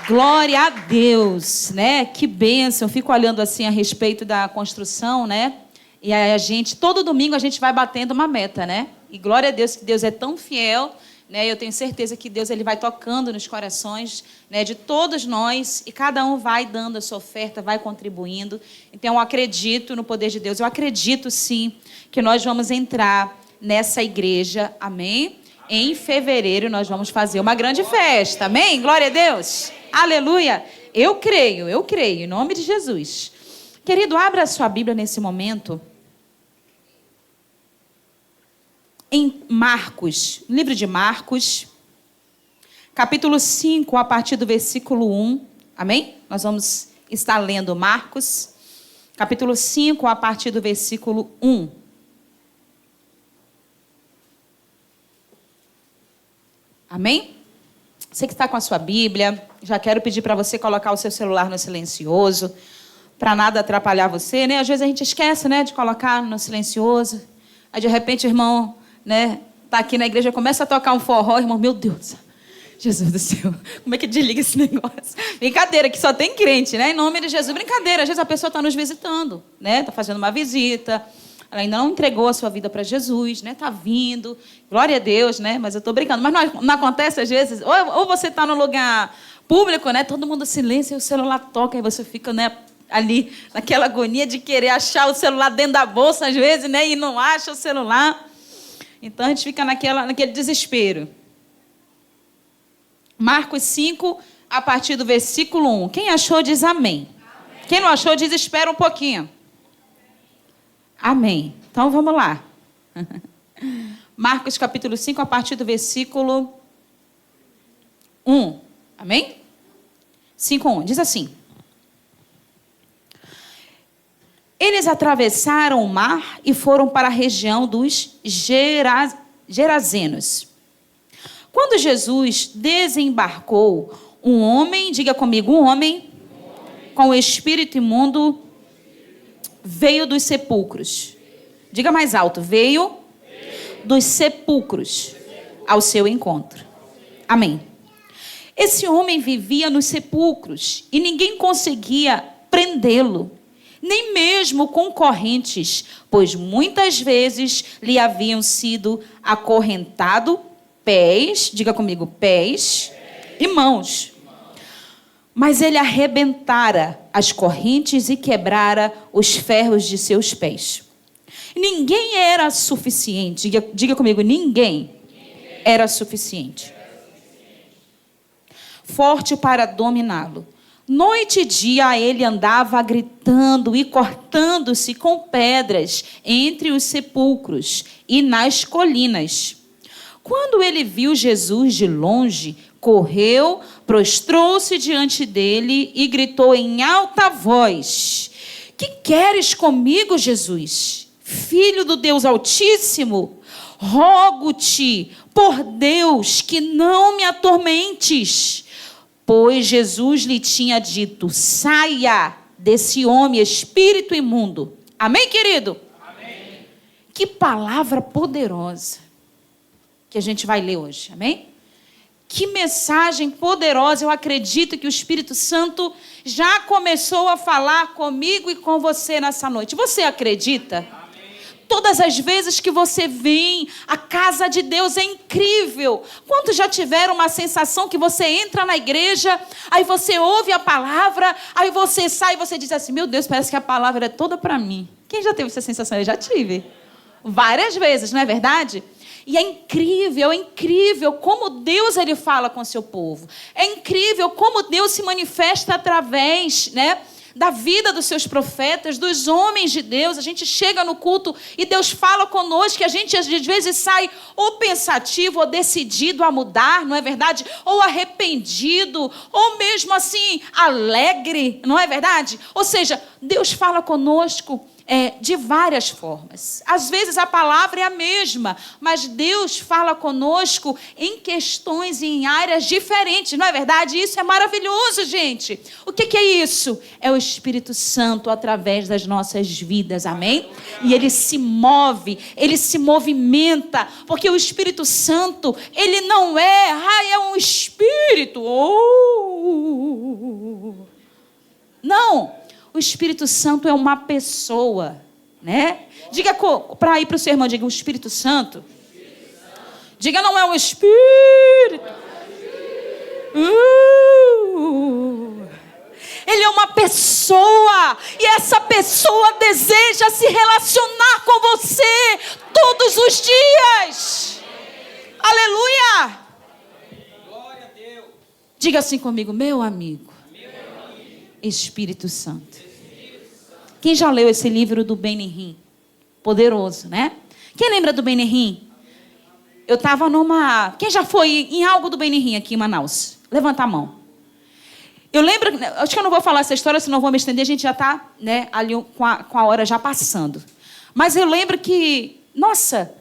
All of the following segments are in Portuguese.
Glória a Deus, né? Que bênção. Eu fico olhando assim a respeito da construção, né? E aí todo domingo a gente vai batendo uma meta, né? E glória a Deus que Deus é tão fiel, né? Eu tenho certeza que Deus ele vai tocando nos corações, né, de todos nós e cada um vai dando a sua oferta, vai contribuindo. Então eu acredito no poder de Deus. Eu acredito sim que nós vamos entrar nessa igreja, amém? Em fevereiro nós vamos fazer uma grande festa, amém? Glória a Deus. Aleluia! Eu creio, em nome de Jesus. Querido, abra a sua Bíblia nesse momento. Em Marcos, livro de Marcos, capítulo 5, a partir do versículo 1. Amém? Nós vamos estar lendo Marcos, capítulo 5, a partir do versículo 1. Amém? Você que está com a sua Bíblia, já quero pedir para você colocar o seu celular no silencioso, para nada atrapalhar você, né? Às vezes a gente esquece, né, de colocar no silencioso. Aí, de repente, o irmão, né, tá aqui na igreja, começa a tocar um forró, irmão, meu Deus, Jesus do céu, como é que desliga esse negócio? Brincadeira, que só tem crente, né? Em nome de Jesus, brincadeira. Às vezes a pessoa está nos visitando, né? Está fazendo uma visita, ela ainda não entregou a sua vida para Jesus, né? Está vindo, glória a Deus, né? Mas eu estou brincando. Mas não acontece às vezes, ou você está no lugar público, né? Todo mundo silêncio e o celular toca, e você fica, né, ali naquela agonia de querer achar o celular dentro da bolsa, às vezes, né? E não acha o celular. Então a gente fica naquele desespero. Marcos 5, a partir do versículo 1. Quem achou, diz amém. Amém. Quem não achou, diz espera um pouquinho. Amém. Então, vamos lá. Marcos, capítulo 5, a partir do versículo 1. Amém? 5, 1. Diz assim. Eles atravessaram o mar e foram para a região dos Gerazenos. Quando Jesus desembarcou, um homem, diga comigo, um homem com o espírito imundo veio dos sepulcros. Diga mais alto, veio dos sepulcros ao seu encontro. Amém. Esse homem vivia nos sepulcros e ninguém conseguia prendê-lo, nem mesmo concorrentes, pois muitas vezes lhe haviam sido acorrentado pés, diga comigo, pés e mãos. Mas ele arrebentara as correntes e quebrara os ferros de seus pés. Ninguém era suficiente, diga comigo, ninguém era suficiente, forte para dominá-lo. Noite e dia ele andava gritando e cortando-se com pedras entre os sepulcros e nas colinas. Quando ele viu Jesus de longe, correu, prostrou-se diante dele e gritou em alta voz: Que queres comigo, Jesus, Filho do Deus Altíssimo? Rogo-te, por Deus, que não me atormentes. Pois Jesus lhe tinha dito: saia desse homem, espírito imundo. Amém, querido? Amém. Que palavra poderosa que a gente vai ler hoje, amém? Que mensagem poderosa. Eu acredito que o Espírito Santo já começou a falar comigo e com você nessa noite. Você acredita? Todas as vezes que você vem, a casa de Deus é incrível. Quantos já tiveram uma sensação que você entra na igreja, aí você ouve a palavra, aí você sai e você diz assim: meu Deus, parece que a palavra é toda para mim. Quem já teve essa sensação? Eu já tive. Várias vezes, não é verdade? E é incrível como Deus ele fala com o seu povo. É incrível como Deus se manifesta através, né, da vida dos seus profetas, dos homens de Deus. A gente chega no culto e Deus fala conosco, que a gente às vezes sai ou pensativo, ou decidido a mudar, não é verdade? Ou arrependido, ou mesmo assim, alegre, não é verdade? Ou seja, Deus fala conosco de várias formas. Às vezes a palavra é a mesma, mas Deus fala conosco em questões e em áreas diferentes, não é verdade? Isso é maravilhoso, gente. O que é isso? É o Espírito Santo através das nossas vidas, amém? E ele se move, ele se movimenta, porque o Espírito Santo, ele não é um espírito, O Espírito Santo é uma pessoa, né? Diga para ir para o seu irmão, diga o Espírito Santo. Diga, não é um Espírito. Ele é uma pessoa. E essa pessoa deseja se relacionar com você todos os dias. Aleluia. Glória a Deus. Diga assim comigo, meu amigo. Espírito Santo. Quem já leu esse livro do Benihim? Poderoso, né? Quem lembra do Benihim? Eu estava numa... Quem já foi em algo do Benihim aqui em Manaus? Levanta a mão. Eu lembro... Acho que eu não vou falar essa história, senão eu vou me estender. A gente já está, né, ali com a hora já passando. Mas eu lembro que... Nossa...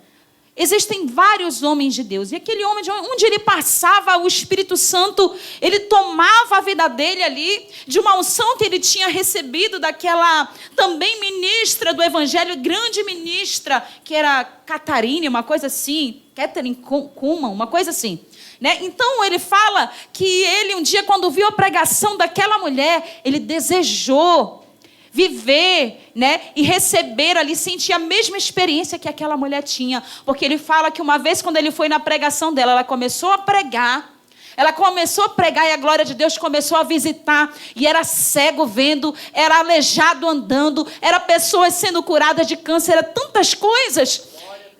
Existem vários homens de Deus. E aquele homem, onde ele passava, o Espírito Santo, ele tomava a vida dele ali, de uma unção que ele tinha recebido daquela também ministra do Evangelho, grande ministra, que era Catarine, uma coisa assim, Catherine Kuhlman, uma coisa assim. Né? Então ele fala que ele um dia, quando viu a pregação daquela mulher, ele desejou viver, né, e receber ali, sentir a mesma experiência que aquela mulher tinha. Porque ele fala que uma vez, quando ele foi na pregação dela, ela começou a pregar e a glória de Deus começou a visitar. E era cego vendo, era aleijado andando, era pessoas sendo curadas de câncer, era tantas coisas.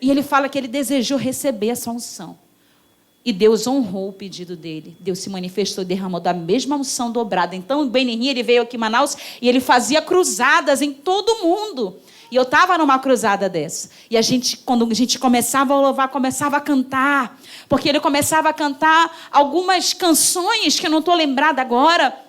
E ele fala que ele desejou receber essa unção. E Deus honrou o pedido dele. Deus se manifestou, derramou da mesma unção dobrada. Então, o Benihim, ele veio aqui em Manaus e ele fazia cruzadas em todo o mundo. E eu estava numa cruzada dessa. E quando a gente começava a louvar, começava a cantar. Porque ele começava a cantar algumas canções que eu não estou lembrada agora.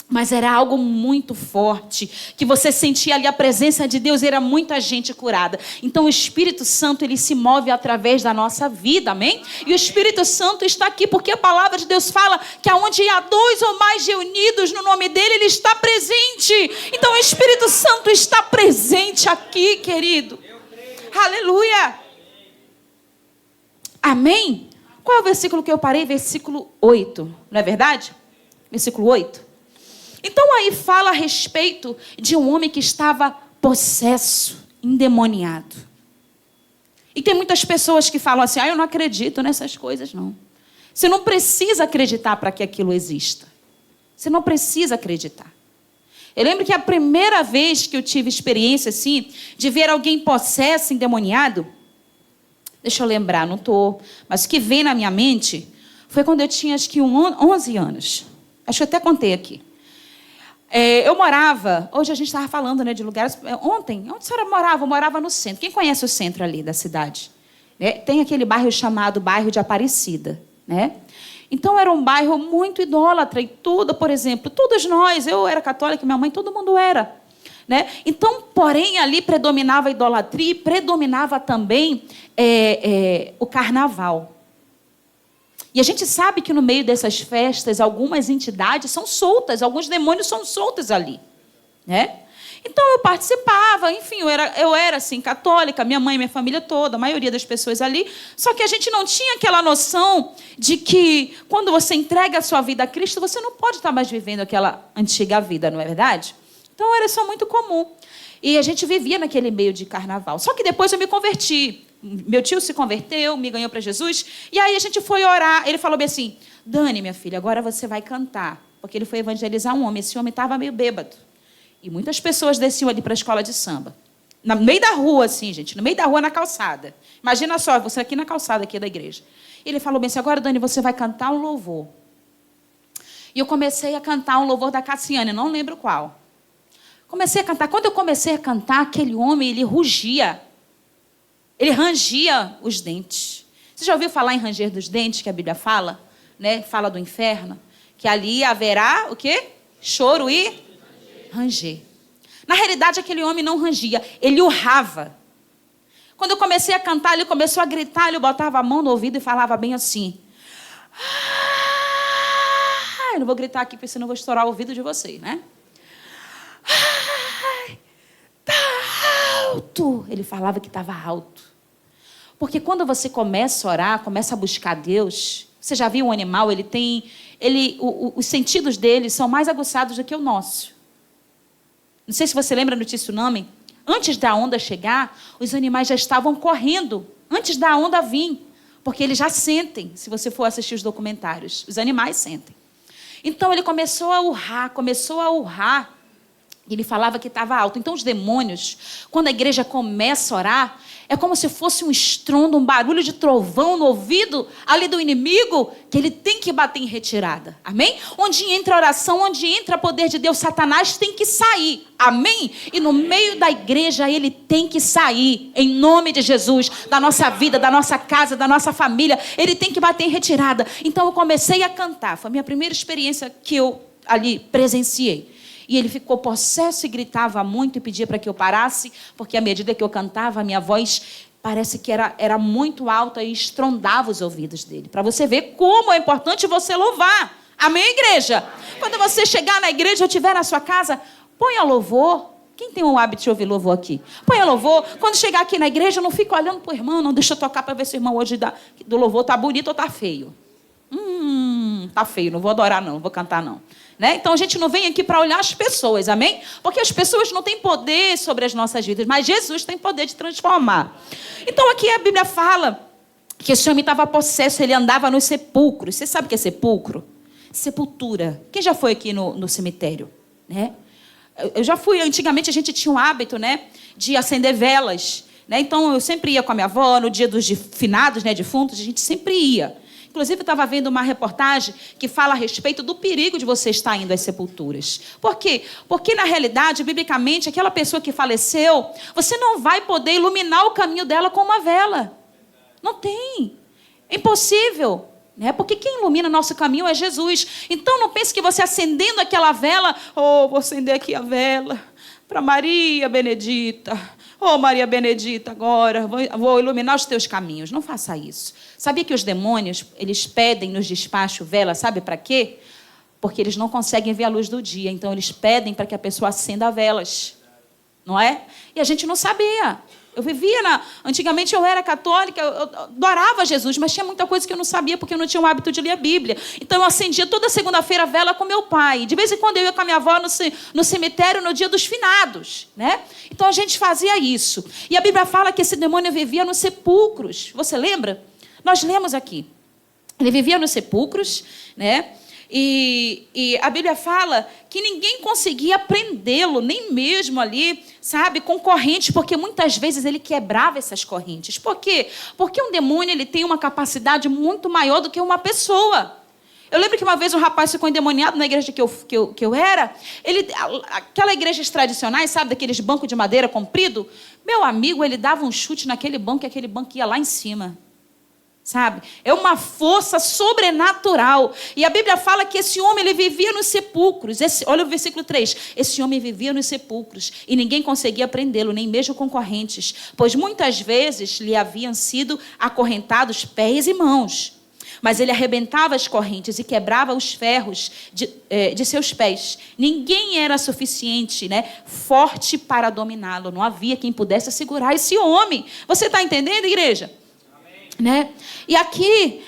Mas era algo muito forte, que você sentia ali a presença de Deus, era muita gente curada. Então o Espírito Santo, ele se move através da nossa vida, amém? E o Espírito Santo está aqui, porque a palavra de Deus fala que aonde há 2 ou mais reunidos no nome dele, ele está presente. Então o Espírito Santo está presente aqui, querido. Aleluia. Amém? Qual é o versículo que eu parei? Versículo 8, não é verdade? Versículo 8. Então aí fala a respeito de um homem que estava possesso, endemoniado. E tem muitas pessoas que falam assim, eu não acredito nessas coisas, não. Você não precisa acreditar para que aquilo exista. Você não precisa acreditar. Eu lembro que a primeira vez que eu tive experiência assim, de ver alguém possesso, endemoniado, deixa eu lembrar, não estou, mas o que vem na minha mente foi quando eu tinha acho que 11 anos. Acho que eu até contei aqui. Eu morava, hoje a gente estava falando, né, de lugares, ontem, onde a senhora morava? Eu morava no centro. Quem conhece o centro ali da cidade? Tem aquele bairro chamado bairro de Aparecida, né? Então era um bairro muito idólatra e tudo, por exemplo, todos nós, eu era católica, minha mãe, todo mundo era, né? Então, porém, ali predominava a idolatria e predominava também o carnaval. E a gente sabe que no meio dessas festas, algumas entidades são soltas, alguns demônios são soltos ali, né? Então eu participava, enfim, eu era assim, católica, minha mãe, minha família toda, a maioria das pessoas ali, só que a gente não tinha aquela noção de que quando você entrega a sua vida a Cristo, você não pode estar mais vivendo aquela antiga vida, não é verdade? Então era só muito comum. E a gente vivia naquele meio de carnaval. Só que depois eu me converti. Meu tio se converteu, me ganhou para Jesus. E aí a gente foi orar. Ele falou bem assim, Dani, minha filha, agora você vai cantar. Porque ele foi evangelizar um homem. Esse homem estava meio bêbado. E muitas pessoas desciam ali para a escola de samba. No meio da rua, assim, gente. No meio da rua, na calçada. Imagina só, você aqui na calçada aqui da igreja. Ele falou bem assim, agora, Dani, você vai cantar um louvor. E eu comecei a cantar um louvor da Cassiane, não lembro qual. Comecei a cantar. Quando eu comecei a cantar, aquele homem, ele rugia. Ele rangia os dentes. Você já ouviu falar em ranger dos dentes, que a Bíblia fala? Né? Fala do inferno. Que ali haverá o quê? Choro e ranger. Na realidade, aquele homem não rangia. Ele urrava. Quando eu comecei a cantar, ele começou a gritar. Ele botava a mão no ouvido e falava bem assim. Eu não vou gritar aqui, porque senão eu vou estourar o ouvido de vocês, né? Tá alto. Ele falava que estava alto. Porque quando você começa a orar, começa a buscar Deus, você já viu um animal, os sentidos dele são mais aguçados do que o nosso. Não sei se você lembra no tsunami. Antes da onda chegar, os animais já estavam correndo. Antes da onda vir. Porque eles já sentem, se você for assistir os documentários. Os animais sentem. Então ele começou a urrar. Ele falava que estava alto. Então os demônios, quando a igreja começa a orar, é como se fosse um estrondo, um barulho de trovão no ouvido ali do inimigo, que ele tem que bater em retirada. Amém? Onde entra a oração, onde entra o poder de Deus, Satanás tem que sair. Amém? E no meio da igreja ele tem que sair, em nome de Jesus, da nossa vida, da nossa casa, da nossa família. Ele tem que bater em retirada. Então eu comecei a cantar. Foi a minha primeira experiência que eu ali presenciei. E ele ficou possesso e gritava muito e pedia para que eu parasse, porque à medida que eu cantava, a minha voz parece que era muito alta e estrondava os ouvidos dele. Para você ver como é importante você louvar. Amém, igreja? Amém. Quando você chegar na igreja ou estiver na sua casa, ponha louvor. Quem tem o hábito de ouvir louvor aqui? Ponha louvor. Quando chegar aqui na igreja, não fica olhando para o irmão, não deixa eu tocar para ver se o irmão hoje do louvor está bonito ou está feio. Tá feio, não vou adorar não, não vou cantar não. Né? Então a gente não vem aqui para olhar as pessoas, amém? Porque as pessoas não têm poder sobre as nossas vidas, mas Jesus tem poder de transformar. Então aqui a Bíblia fala que esse homem estava possesso, ele andava nos sepulcros. Você sabe o que é sepulcro? Sepultura. Quem já foi aqui no cemitério? Né? Eu já fui, antigamente a gente tinha um hábito, né, de acender velas. Né? Então eu sempre ia com a minha avó, no dia dos finados, né, defuntos, a gente sempre ia. Inclusive, eu estava vendo uma reportagem que fala a respeito do perigo de você estar indo às sepulturas. Por quê? Porque, na realidade, biblicamente, aquela pessoa que faleceu, você não vai poder iluminar o caminho dela com uma vela. Não tem. É impossível. Né? Porque quem ilumina nosso caminho é Jesus. Então, não pense que você acendendo aquela vela, vou acender aqui a vela para Maria Benedita. Maria Benedita, agora vou iluminar os teus caminhos. Não faça isso. Sabia que os demônios, eles pedem nos despachos vela, sabe para quê? Porque eles não conseguem ver a luz do dia. Então, eles pedem para que a pessoa acenda velas. Não é? E a gente não sabia. Eu vivia antigamente eu era católica, eu adorava Jesus, mas tinha muita coisa que eu não sabia, porque eu não tinha o hábito de ler a Bíblia. Então, eu acendia toda segunda-feira a vela com meu pai. De vez em quando, eu ia com a minha avó no cemitério no dia dos finados. Né? Então, a gente fazia isso. E a Bíblia fala que esse demônio vivia nos sepulcros. Você lembra? Nós lemos aqui. Ele vivia nos sepulcros, né? E a Bíblia fala que ninguém conseguia prendê-lo, nem mesmo ali, sabe, com correntes, porque muitas vezes ele quebrava essas correntes. Por quê? Porque um demônio ele tem uma capacidade muito maior do que uma pessoa. Eu lembro que uma vez um rapaz ficou endemoniado na igreja que eu era. Aquela igrejas tradicionais, sabe, daqueles bancos de madeira comprido. Meu amigo, ele dava um chute naquele banco e aquele banco ia lá em cima. Sabe? É uma força sobrenatural. E a Bíblia fala que esse homem ele vivia nos sepulcros. Olha o versículo 3. Esse homem vivia nos sepulcros e ninguém conseguia prendê-lo, nem mesmo com correntes, pois muitas vezes lhe haviam sido acorrentados pés e mãos. Mas ele arrebentava as correntes e quebrava os ferros de seus pés. Ninguém era suficiente, né, forte para dominá-lo. Não havia quem pudesse segurar esse homem. Você está entendendo, igreja? Né? E aqui,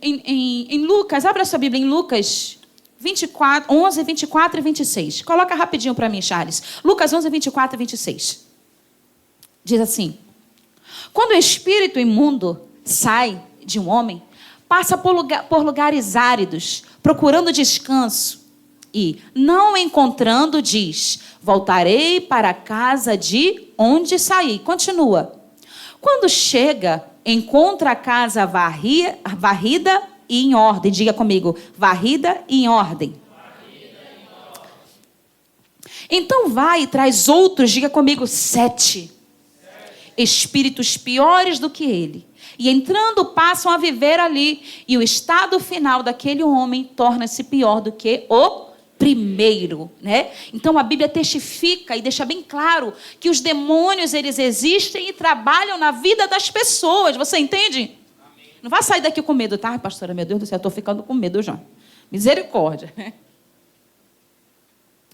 em Lucas, abra sua Bíblia em Lucas 11, 24 e 26. Coloca rapidinho para mim, Charles. Lucas 11, 24 e 26. Diz assim: quando o espírito imundo sai de um homem, passa por lugares áridos, procurando descanso, e, não encontrando, diz: voltarei para a casa de onde saí. Continua. Quando chega, encontra a casa varrida e em ordem. Diga comigo, varrida e em ordem. Então vai e traz outros, diga comigo, 7 espíritos piores do que ele. E entrando passam a viver ali. E o estado final daquele homem torna-se pior do que o primeiro, né? Então a Bíblia testifica e deixa bem claro que os demônios eles existem e trabalham na vida das pessoas. Você entende? Amém. Não vai sair daqui com medo, tá? Ai, pastora, meu Deus do céu, eu estou ficando com medo já. Misericórdia.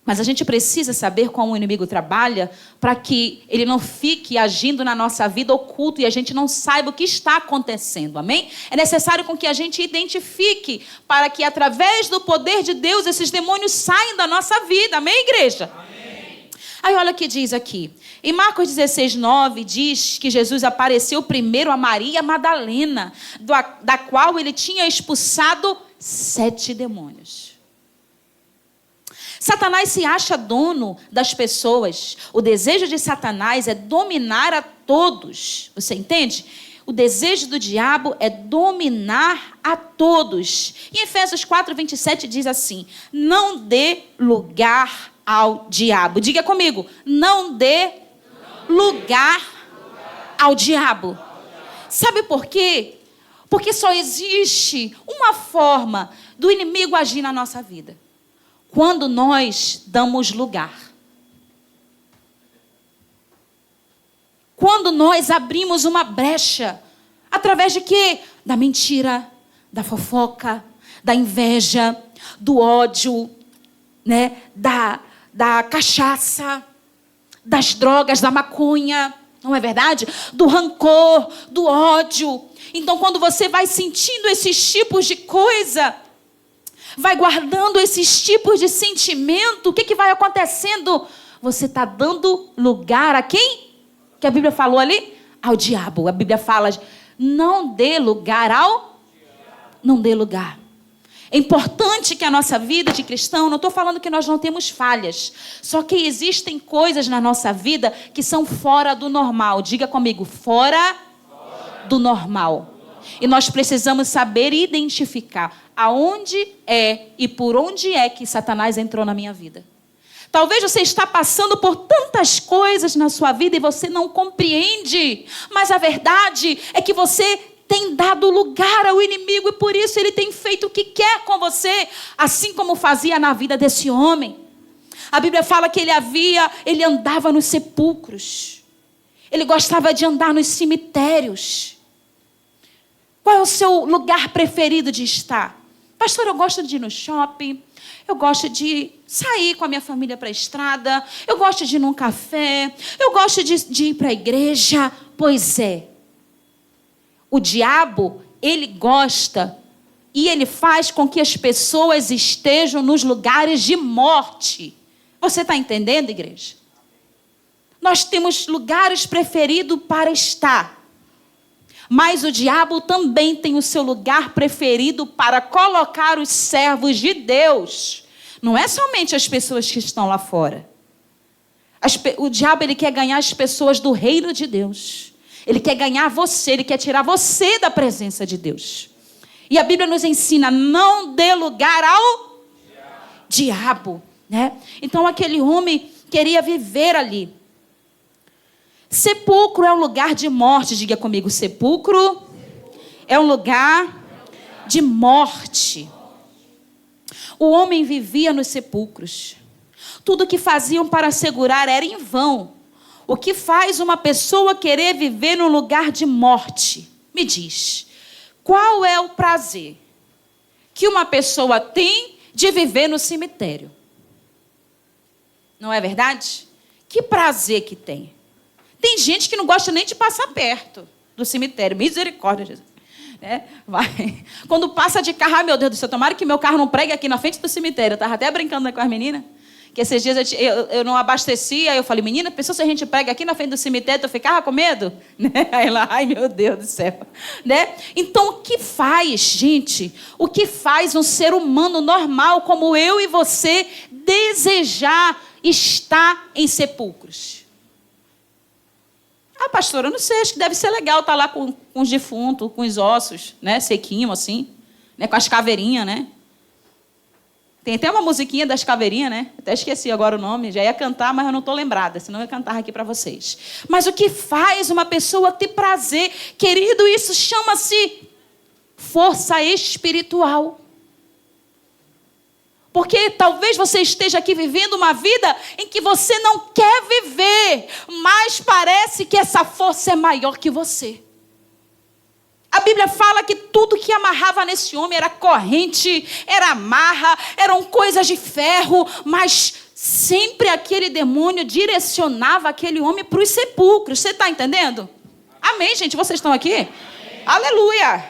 Mas a gente precisa saber como o inimigo trabalha para que ele não fique agindo na nossa vida oculto e a gente não saiba o que está acontecendo, amém? É necessário com que a gente identifique para que através do poder de Deus esses demônios saiam da nossa vida, amém, igreja? Amém. Aí olha o que diz aqui. Em Marcos 16:9 diz que Jesus apareceu primeiro a Maria Madalena, da qual ele tinha expulsado 7 demônios. Satanás se acha dono das pessoas. O desejo de Satanás é dominar a todos. Você entende? O desejo do diabo é dominar a todos. Em Efésios 4:27 diz assim: não dê lugar ao diabo. Diga comigo, não dê lugar ao diabo. Sabe por quê? Porque só existe uma forma do inimigo agir na nossa vida: quando nós damos lugar. Quando nós abrimos uma brecha, através de quê? Da mentira, da fofoca, da inveja, do ódio, né? Da cachaça, das drogas, da maconha, não é verdade? Do rancor, do ódio. Então, quando você vai sentindo esses tipos de coisa, vai guardando esses tipos de sentimento, o que vai acontecendo? Você está dando lugar a quem? Que a Bíblia falou ali? Ao diabo. A Bíblia fala, não dê lugar ao... Não dê lugar. É importante que a nossa vida de cristão, não estou falando que nós não temos falhas, só que existem coisas na nossa vida que são fora do normal. Diga comigo, fora do normal. E nós precisamos saber identificar aonde é e por onde é que Satanás entrou na minha vida. Talvez você está passando por tantas coisas na sua vida e você não compreende. Mas a verdade é que você tem dado lugar ao inimigo e por isso ele tem feito o que quer com você, assim como fazia na vida desse homem. A Bíblia fala que ele andava nos sepulcros. Ele gostava de andar nos cemitérios. Qual é o seu lugar preferido de estar? Pastor, eu gosto de ir no shopping. Eu gosto de sair com a minha família para a estrada. Eu gosto de ir num café. Eu gosto de ir para a igreja. Pois é. O diabo, ele gosta e ele faz com que as pessoas estejam nos lugares de morte. Você está entendendo, igreja? Nós temos lugares preferidos para estar. Mas o diabo também tem o seu lugar preferido para colocar os servos de Deus. Não é somente as pessoas que estão lá fora. O diabo, ele quer ganhar as pessoas do reino de Deus. Ele quer ganhar você, ele quer tirar você da presença de Deus. E a Bíblia nos ensina, não dê lugar ao diabo, né? Então aquele homem queria viver ali. Sepulcro é um lugar de morte. Diga comigo, sepulcro é um lugar de morte. O homem vivia nos sepulcros. Tudo que faziam para segurar era em vão. O que faz uma pessoa querer viver num lugar de morte? Me diz, qual é o prazer que uma pessoa tem de viver no cemitério? Não é verdade? Que prazer que tem. Tem gente que não gosta nem de passar perto do cemitério. Misericórdia, Jesus. Né? Vai. Quando passa de carro, ai meu Deus do céu, tomara que meu carro não pregue aqui na frente do cemitério. Eu estava até brincando com as meninas. Que esses dias eu não abastecia. Aí eu falei, menina, pensou se a gente prega aqui na frente do cemitério, tu ficava com medo? Né? Aí ela, ai meu Deus do céu. Né? Então o que faz, gente? O que faz um ser humano normal como eu e você desejar estar em sepulcros? Ah, pastora, eu não sei, acho que deve ser legal estar lá com os defuntos, com os ossos, né, sequinho assim, né, com as caveirinhas, né? Tem até uma musiquinha das caveirinhas, né? Até esqueci agora o nome, já ia cantar, mas eu não estou lembrada, senão eu ia cantar aqui para vocês. Mas o que faz uma pessoa ter prazer, querido, isso chama-se força espiritual. Porque talvez você esteja aqui vivendo uma vida em que você não quer viver, mas parece que essa força é maior que você. A Bíblia fala que tudo que amarrava nesse homem era corrente, era amarra, eram coisas de ferro, mas sempre aquele demônio direcionava aquele homem para os sepulcros. Você está entendendo? Amém, gente? Vocês estão aqui? Amém. Aleluia!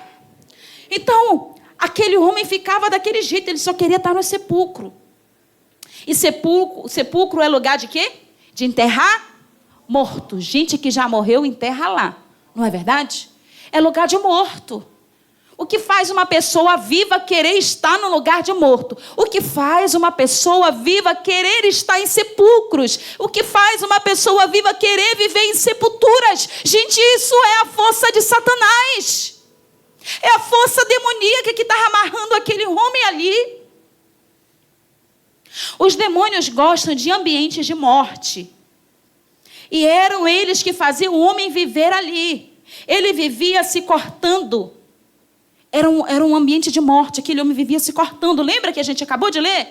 Então, aquele homem ficava daquele jeito, ele só queria estar no sepulcro. E sepulcro é lugar de quê? De enterrar morto. Gente que já morreu, enterra lá. Não é verdade? É lugar de morto. O que faz uma pessoa viva querer estar no lugar de morto? O que faz uma pessoa viva querer estar em sepulcros? O que faz uma pessoa viva querer viver em sepulturas? Gente, isso é a força de Satanás. É a força demoníaca que está amarrando aquele homem ali. Os demônios gostam de ambientes de morte. E eram eles que faziam o homem viver ali. Ele vivia se cortando. Era um ambiente de morte. Aquele homem vivia se cortando. Lembra que a gente acabou de ler?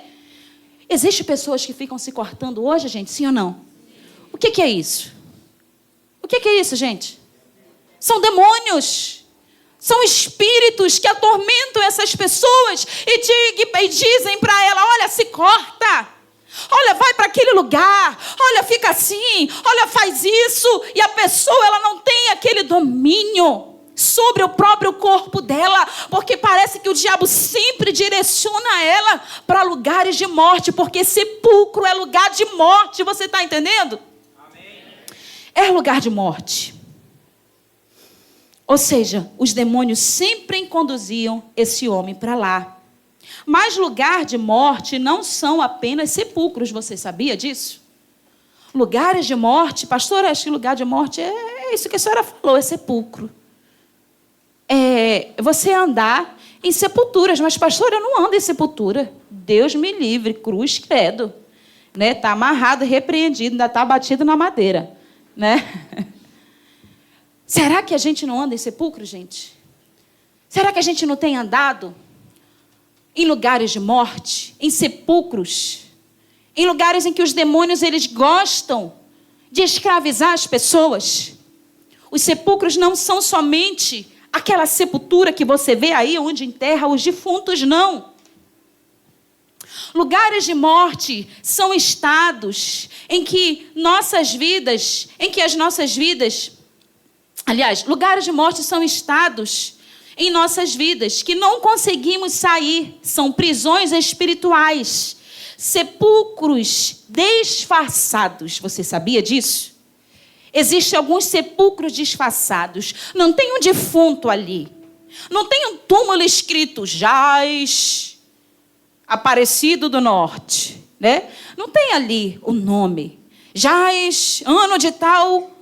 Existem pessoas que ficam se cortando hoje, gente? Sim ou não? O que é isso? O que é isso, gente? São demônios. São espíritos que atormentam essas pessoas e dizem para ela, olha, se corta. Olha, vai para aquele lugar. Olha, fica assim. Olha, faz isso. E a pessoa, ela não tem aquele domínio sobre o próprio corpo dela, porque parece que o diabo sempre direciona ela para lugares de morte, porque sepulcro é lugar de morte, você está entendendo? Amém. É lugar de morte. Ou seja, os demônios sempre conduziam esse homem para lá. Mas lugar de morte não são apenas sepulcros, você sabia disso? Lugares de morte, pastor, acho que lugar de morte é isso que a senhora falou, é sepulcro. Você andar em sepulturas, mas pastor, eu não ando em sepultura. Deus me livre, cruz, credo. Né? Tá amarrado, repreendido, ainda está batido na madeira. Né? Será que a gente não anda em sepulcro, gente? Será que a gente não tem andado em lugares de morte, em sepulcros, em lugares em que os demônios eles gostam de escravizar as pessoas? Os sepulcros não são somente aquela sepultura que você vê aí onde enterra os defuntos, não. Lugares de morte são estados em que as nossas vidas, aliás, lugares de morte são estados em nossas vidas que não conseguimos sair, são prisões espirituais, sepulcros disfarçados, você sabia disso? Existem alguns sepulcros disfarçados. Não tem um defunto ali. Não tem um túmulo escrito Jaz Aparecido do Norte. Né? Não tem ali o nome. Jaz, ano de tal.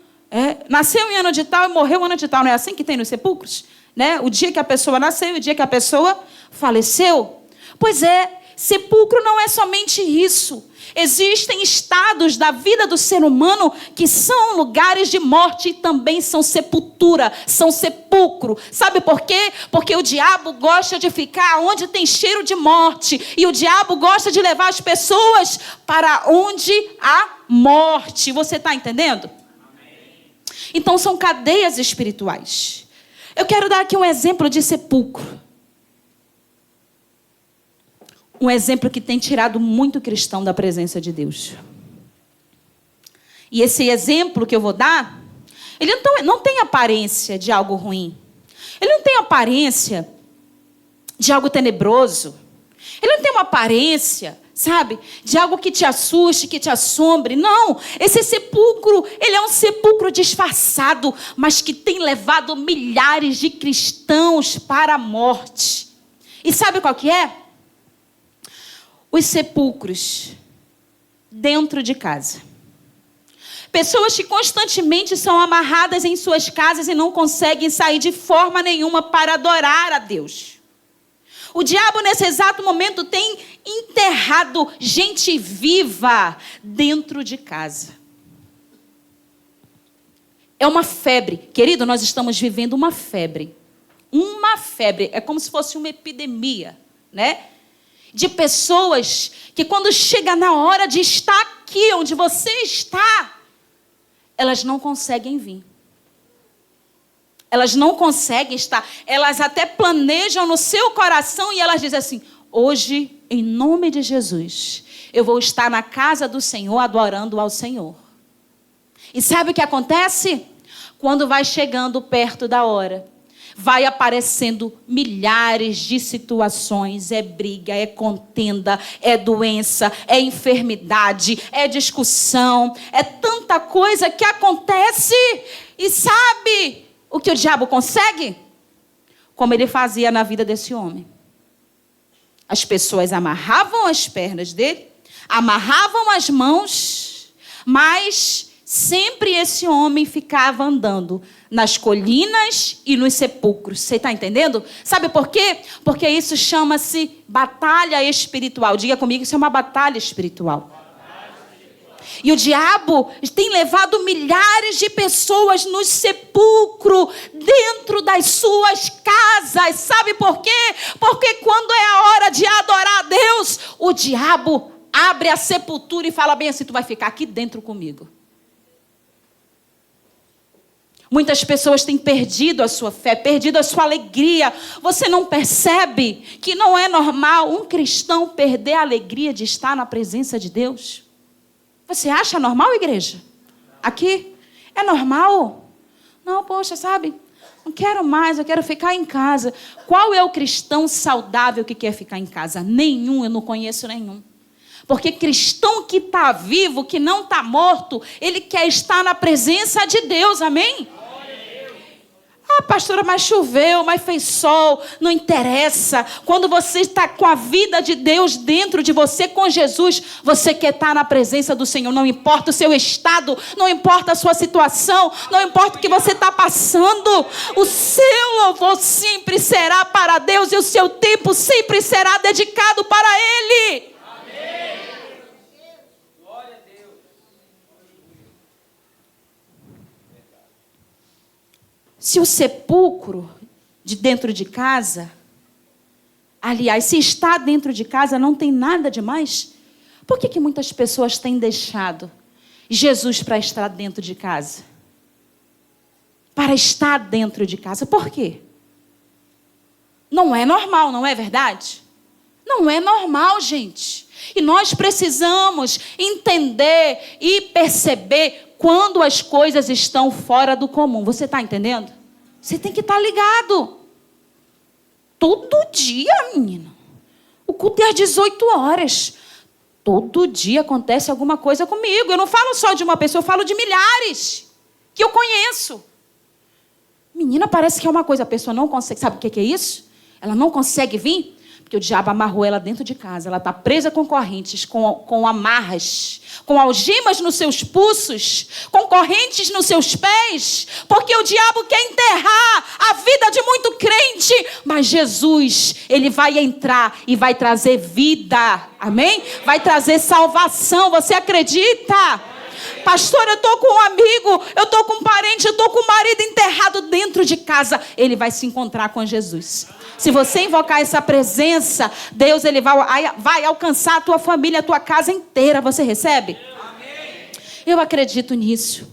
Nasceu em ano de tal e morreu em ano de tal. Não é assim que tem nos sepulcros? Né? O dia que a pessoa nasceu e o dia que a pessoa faleceu. Pois é, sepulcro não é somente isso. Existem estados da vida do ser humano que são lugares de morte e também são sepultura, são sepulcro. Sabe por quê? Porque o diabo gosta de ficar onde tem cheiro de morte. E o diabo gosta de levar as pessoas para onde há morte. Você está entendendo? Amém. Então são cadeias espirituais. Eu quero dar aqui um exemplo de sepulcro. Um exemplo que tem tirado muito cristão da presença de Deus. E esse exemplo que eu vou dar, ele não tem aparência de algo ruim. Ele não tem aparência de algo tenebroso. Ele não tem uma aparência, sabe, de algo que te assuste, que te assombre. Não, esse sepulcro, ele é um sepulcro disfarçado, mas que tem levado milhares de cristãos para a morte. E sabe qual que é? Os sepulcros dentro de casa. Pessoas que constantemente são amarradas em suas casas e não conseguem sair de forma nenhuma para adorar a Deus. O diabo, nesse exato momento, tem enterrado gente viva dentro de casa. É uma febre. Querido, nós estamos vivendo uma febre. Uma febre. É como se fosse uma epidemia, né? De pessoas que quando chega na hora de estar aqui onde você está, elas não conseguem vir. Elas não conseguem estar. Elas até planejam no seu coração e elas dizem assim, hoje, em nome de Jesus, eu vou estar na casa do Senhor adorando ao Senhor. E sabe o que acontece? Quando vai chegando perto da hora, vai aparecendo milhares de situações. É briga, é contenda, é doença, é enfermidade, é discussão, é tanta coisa que acontece. E sabe o que o diabo consegue? Como ele fazia na vida desse homem. As pessoas amarravam as pernas dele, amarravam as mãos, mas sempre esse homem ficava andando nas colinas e nos sepulcros. Você está entendendo? Sabe por quê? Porque isso chama-se batalha espiritual. Diga comigo, isso é uma batalha espiritual. E o diabo tem levado milhares de pessoas no sepulcro, dentro das suas casas. Sabe por quê? Porque quando é a hora de adorar a Deus, o diabo abre a sepultura e fala bem assim: tu vai ficar aqui dentro comigo. Muitas pessoas têm perdido a sua fé, perdido a sua alegria. Você não percebe que não é normal um cristão perder a alegria de estar na presença de Deus? Você acha normal, igreja? Aqui? É normal? Não, poxa, sabe? Não quero mais, eu quero ficar em casa. Qual é o cristão saudável que quer ficar em casa? Nenhum, eu não conheço nenhum. Porque cristão que está vivo, que não está morto, ele quer estar na presença de Deus, amém? Ah, pastora, mas choveu, mas fez sol, não interessa. Quando você está com a vida de Deus dentro de você, com Jesus, você quer estar na presença do Senhor. Não importa o seu estado, não importa a sua situação, não importa o que você está passando. O seu louvor sempre será para Deus e o seu tempo sempre será dedicado para Ele. Se o sepulcro de dentro de casa, aliás, se está dentro de casa, não tem nada demais, por que muitas pessoas têm deixado Jesus para estar dentro de casa? Para estar dentro de casa. Por quê? Não é normal, não é verdade? Não é normal, gente. E nós precisamos entender e perceber quando as coisas estão fora do comum. Você está entendendo? Você tem que estar ligado. Todo dia, menino. O culto é às 18 horas. Todo dia acontece alguma coisa comigo. Eu não falo só de uma pessoa, eu falo de milhares que eu conheço. Menina, parece que é uma coisa, a pessoa não consegue. Sabe o que é isso? Ela não consegue vir, porque o diabo amarrou ela dentro de casa. Ela está presa com correntes, com amarras, com algemas nos seus pulsos, com correntes nos seus pés, porque o diabo quer enterrar a vida de muito crente. Mas Jesus, ele vai entrar e vai trazer vida, amém? Vai trazer salvação, você acredita? Pastor, eu estou com um amigo, eu estou com um parente, eu estou com um marido enterrado dentro de casa. Ele vai se encontrar com Jesus. Se você invocar essa presença, Deus ele vai alcançar a tua família, a tua casa inteira. Você recebe? Amém. Eu acredito nisso.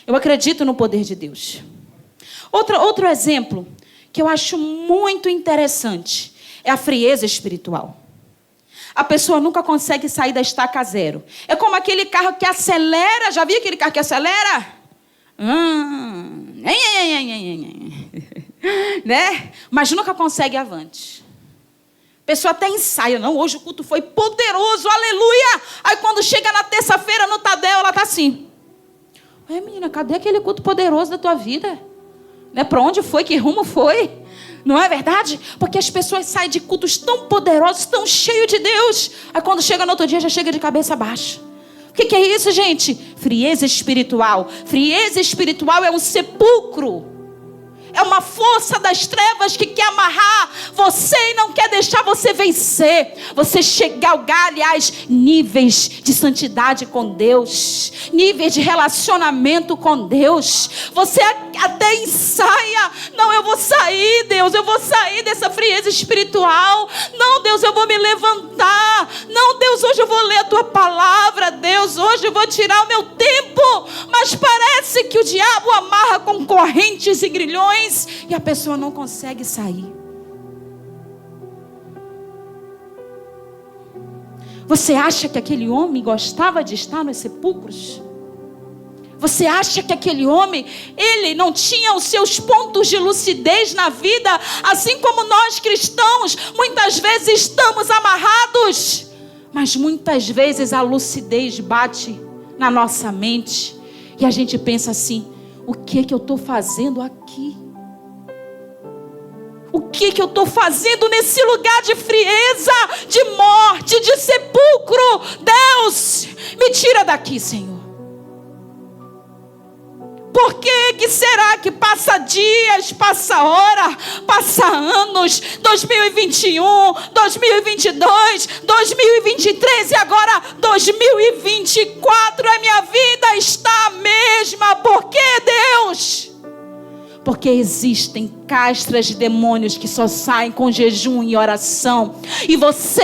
Eu acredito no poder de Deus. Outro exemplo que eu acho muito interessante é a frieza espiritual. A pessoa nunca consegue sair da estaca zero. É como aquele carro que acelera. Já viu aquele carro que acelera? Né? Mas nunca consegue avante. A pessoa até ensaia. Não, hoje o culto foi poderoso, aleluia. Aí quando chega na terça-feira no Tadel, ela está assim. Ué, menina, cadê aquele culto poderoso da tua vida? Né? Para onde foi? Que rumo foi? Não é verdade? Porque as pessoas saem de cultos tão poderosos, tão cheios de Deus. Aí quando chega no outro dia, já chega de cabeça baixa. O que é isso, gente? Frieza espiritual. Frieza espiritual é um sepulcro. É uma força das trevas que quer amarrar você e não quer deixar você vencer. Você galgar, aliás, níveis de santidade com Deus. Níveis de relacionamento com Deus. Você até ensaia. Não, eu vou sair, Deus. Eu vou sair dessa frieza espiritual. Não, Deus, eu vou me levantar. Não, Deus, hoje eu vou ler a tua palavra. Deus, hoje eu vou tirar o meu tempo. Mas parece que o diabo amarra com correntes e grilhões. E a pessoa não consegue sair. Você acha que aquele homem gostava de estar nos sepulcros? Você acha que aquele homem, ele não tinha os seus pontos de lucidez na vida, assim como nós cristãos, muitas vezes estamos amarrados, mas muitas vezes a lucidez bate na nossa mente e a gente pensa assim: o que eu estou fazendo aqui? O que eu estou fazendo nesse lugar de frieza, de morte, de sepulcro? Deus, me tira daqui, Senhor. Por que será que passa dias, passa hora, passa anos, 2021, 2022, 2023 e agora 2024, a minha vida está a mesma? Por que, Deus? Porque existem castras de demônios que só saem com jejum e oração. E você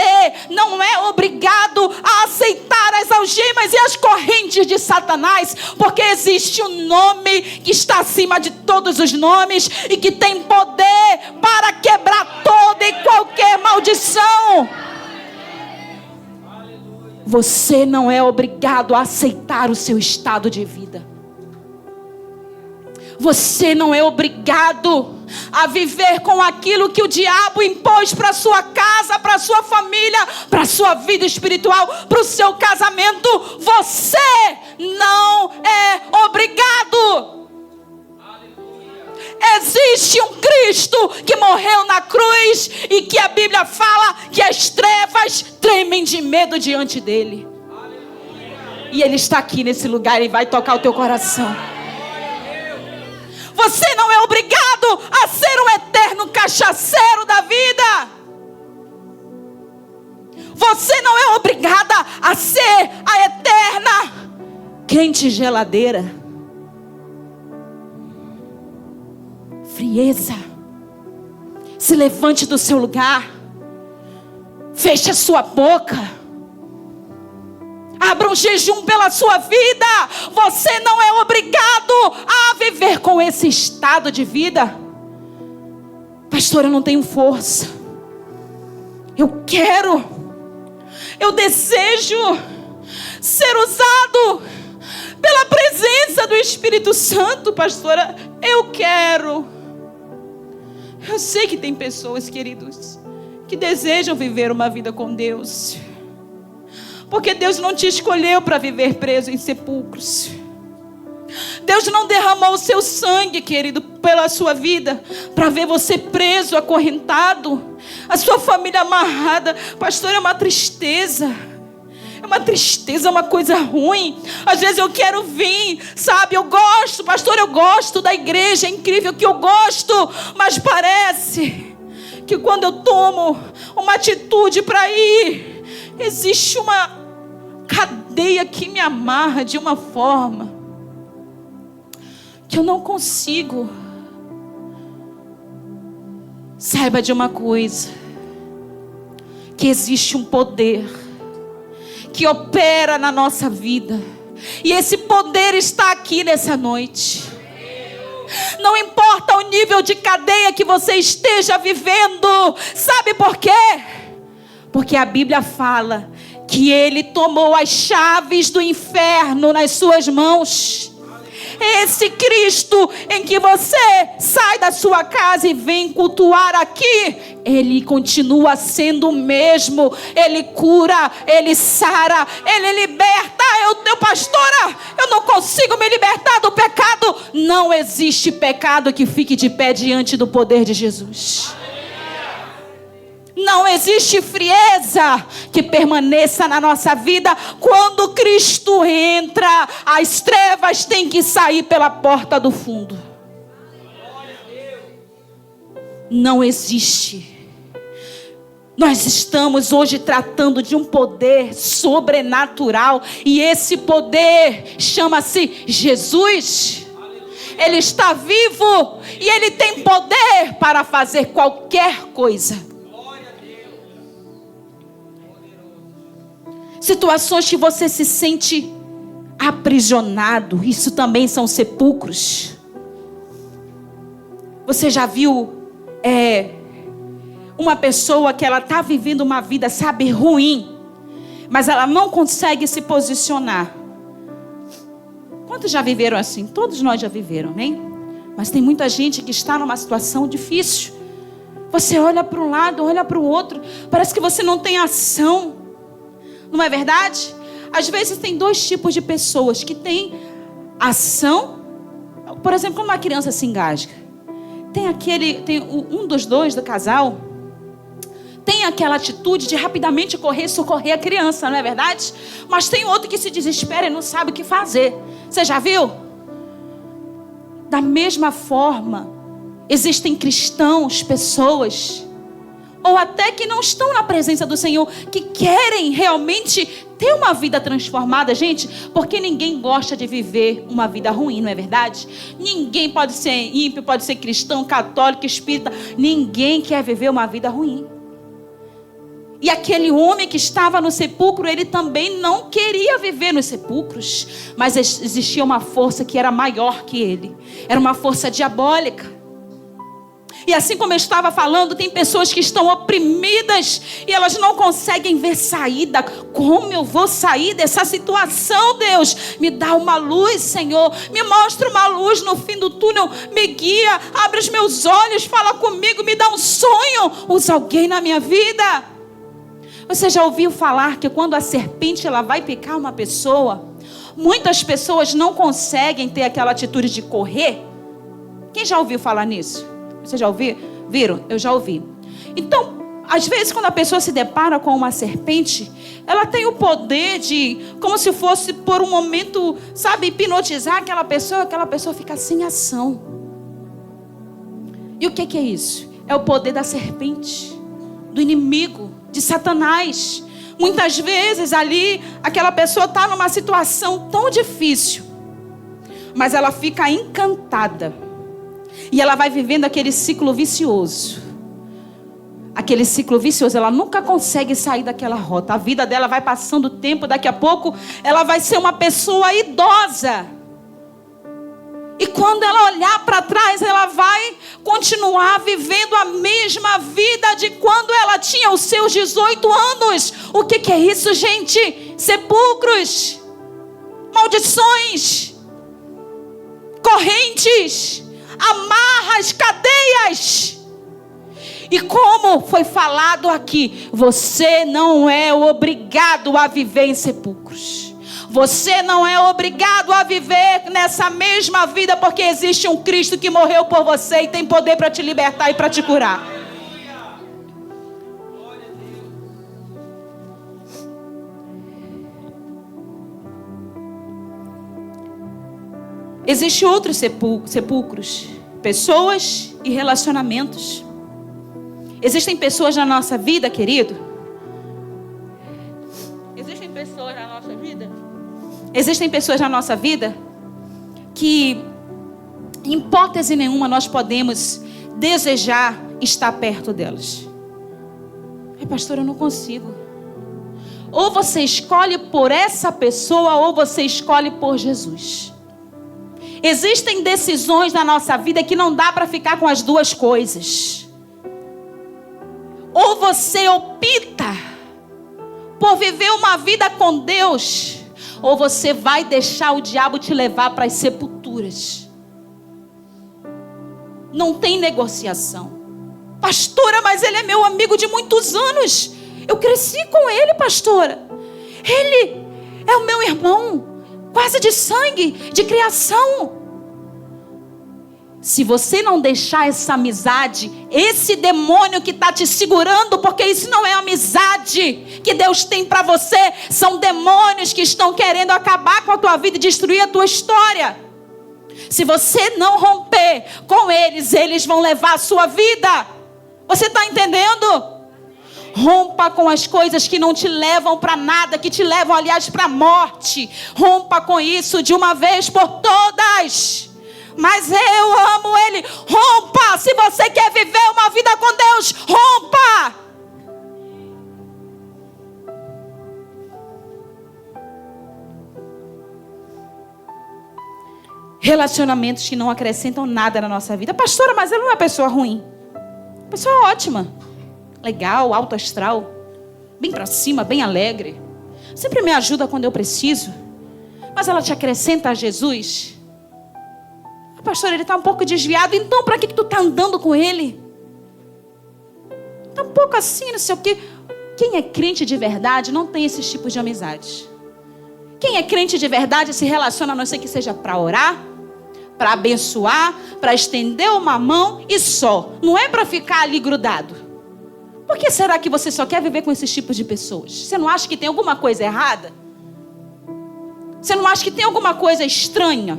não é obrigado a aceitar as algemas e as correntes de Satanás. Porque existe um nome que está acima de todos os nomes e que tem poder para quebrar toda e qualquer maldição. Você não é obrigado a aceitar o seu estado de vida. Você não é obrigado a viver com aquilo que o diabo impôs para a sua casa, para a sua família, para a sua vida espiritual, para o seu casamento. Você não é obrigado. Existe um Cristo que morreu na cruz e que a Bíblia fala que as trevas tremem de medo diante dele. E ele está aqui nesse lugar e vai tocar o teu coração. Você não é obrigado a ser um eterno cachaceiro da vida. Você não é obrigada a ser a eterna quente geladeira. Frieza. Se levante do seu lugar. Feche a sua boca. Abra um jejum pela sua vida. Você não é obrigado a viver com esse estado de vida. Pastor, eu não tenho força. Eu desejo ser usado pela presença do Espírito Santo, pastora. Eu sei que tem pessoas, queridos, que desejam viver uma vida com Deus. Porque Deus não te escolheu para viver preso em sepulcros. Deus não derramou o seu sangue, querido, pela sua vida, para ver você preso, acorrentado, a sua família amarrada. Pastor, é uma tristeza. É uma tristeza, é uma coisa ruim. Às vezes eu quero vir, sabe? Eu gosto, pastor, eu gosto da igreja. É incrível que eu gosto, mas parece que quando eu tomo uma atitude para ir, existe uma cadeia que me amarra de uma forma que eu não consigo. Saiba de uma coisa, que existe um poder que opera na nossa vida, e esse poder está aqui nessa noite. Não importa o nível de cadeia que você esteja vivendo. Sabe por quê? Porque a Bíblia fala que Ele tomou as chaves do inferno nas suas mãos. Esse Cristo em que você sai da sua casa e vem cultuar aqui, Ele continua sendo o mesmo. Ele cura, Ele sara, Ele liberta. Pastora, eu não consigo me libertar do pecado. Não existe pecado que fique de pé diante do poder de Jesus. Não existe frieza que permaneça na nossa vida. Quando Cristo entra, as trevas têm que sair pela porta do fundo. Não existe. Nós estamos hoje tratando de um poder sobrenatural, e esse poder chama-se Jesus. Ele está vivo e Ele tem poder para fazer qualquer coisa. Situações que você se sente aprisionado, isso também são sepulcros. Você já viu uma pessoa que ela está vivendo uma vida, sabe, ruim, mas ela não consegue se posicionar? Quantos já viveram assim? Todos nós já viveram, amém? Mas tem muita gente que está numa situação difícil. Você olha para um lado, olha para o outro, parece que você não tem ação. Não é verdade? Às vezes tem dois tipos de pessoas que têm ação. Por exemplo, quando uma criança se engasga, tem um dos dois do casal tem aquela atitude de rapidamente correr e socorrer a criança, não é verdade? Mas tem outro que se desespera e não sabe o que fazer. Você já viu? Da mesma forma, existem cristãos, pessoas, ou até que não estão na presença do Senhor, que querem realmente ter uma vida transformada, gente, porque ninguém gosta de viver uma vida ruim, não é verdade? Ninguém pode ser ímpio, pode ser cristão, católico, espírita, ninguém quer viver uma vida ruim. E aquele homem que estava no sepulcro, ele também não queria viver nos sepulcros, mas existia uma força que era maior que ele, era uma força diabólica. E assim como eu estava falando, tem pessoas que estão oprimidas e elas não conseguem ver saída. Como eu vou sair dessa situação, Deus? Me dá uma luz, Senhor. Me mostra uma luz no fim do túnel. Me guia, abre os meus olhos, fala comigo, me dá um sonho. Usa alguém na minha vida. Você já ouviu falar que quando a serpente ela vai picar uma pessoa, muitas pessoas não conseguem ter aquela atitude de correr? Quem já ouviu falar nisso? Você já ouviu? Viram? Eu já ouvi. Então, às vezes quando a pessoa se depara com uma serpente, ela tem o poder de, como se fosse por um momento, sabe, hipnotizar aquela pessoa fica sem ação. E o que é isso? É o poder da serpente, do inimigo, de Satanás. Muitas vezes ali, aquela pessoa está numa situação tão difícil, mas ela fica encantada. E ela vai vivendo aquele ciclo vicioso. Aquele ciclo vicioso, ela nunca consegue sair daquela rota. A vida dela vai passando o tempo, daqui a pouco ela vai ser uma pessoa idosa. E quando ela olhar para trás, ela vai continuar vivendo a mesma vida de quando ela tinha os seus 18 anos. O que é isso, gente? Sepulcros, maldições, correntes, amarras, cadeias. E como foi falado aqui, você não é obrigado a viver em sepulcros. Você não é obrigado a viver nessa mesma vida, porque existe um Cristo que morreu por você e tem poder para te libertar e para te curar. Existem outros sepulcros, pessoas e relacionamentos. Existem pessoas na nossa vida, querido. Existem pessoas na nossa vida. Existem pessoas na nossa vida que, em hipótese nenhuma, nós podemos desejar estar perto delas. Ai, pastor, eu não consigo. Ou você escolhe por essa pessoa, ou você escolhe por Jesus. Existem decisões na nossa vida que não dá para ficar com as duas coisas. Ou você opta por viver uma vida com Deus, ou você vai deixar o diabo te levar para as sepulturas. Não tem negociação. Pastora, mas ele é meu amigo de muitos anos. Eu cresci com ele, pastora. Ele é o meu irmão, quase de sangue, de criação. Se você não deixar essa amizade, esse demônio que está te segurando, porque isso não é amizade que Deus tem para você, são demônios que estão querendo acabar com a tua vida e destruir a tua história. Se você não romper com eles, eles vão levar a sua vida. Você está entendendo? Rompa com as coisas que não te levam para nada, que te levam, aliás, para a morte. Rompa com isso de uma vez por todas. Mas eu amo Ele. Rompa. Se você quer viver uma vida com Deus, rompa. Relacionamentos que não acrescentam nada na nossa vida. Pastora, mas ela não é uma pessoa ruim. Pessoa ótima, legal, alto astral, bem para cima, bem alegre. Sempre me ajuda quando eu preciso. mas ela te acrescenta a Jesus. Pastor, ele está um pouco desviado, então para que tu está andando com ele? Está um pouco assim, não sei o quê. Quem é crente de verdade não tem esses tipos de amizades. Quem é crente de verdade se relaciona, a não ser que seja para orar, para abençoar, para estender uma mão e só. Não é para ficar ali grudado. Por que será que você só quer viver com esses tipos de pessoas? Você não acha que tem alguma coisa errada? Você não acha que tem alguma coisa estranha?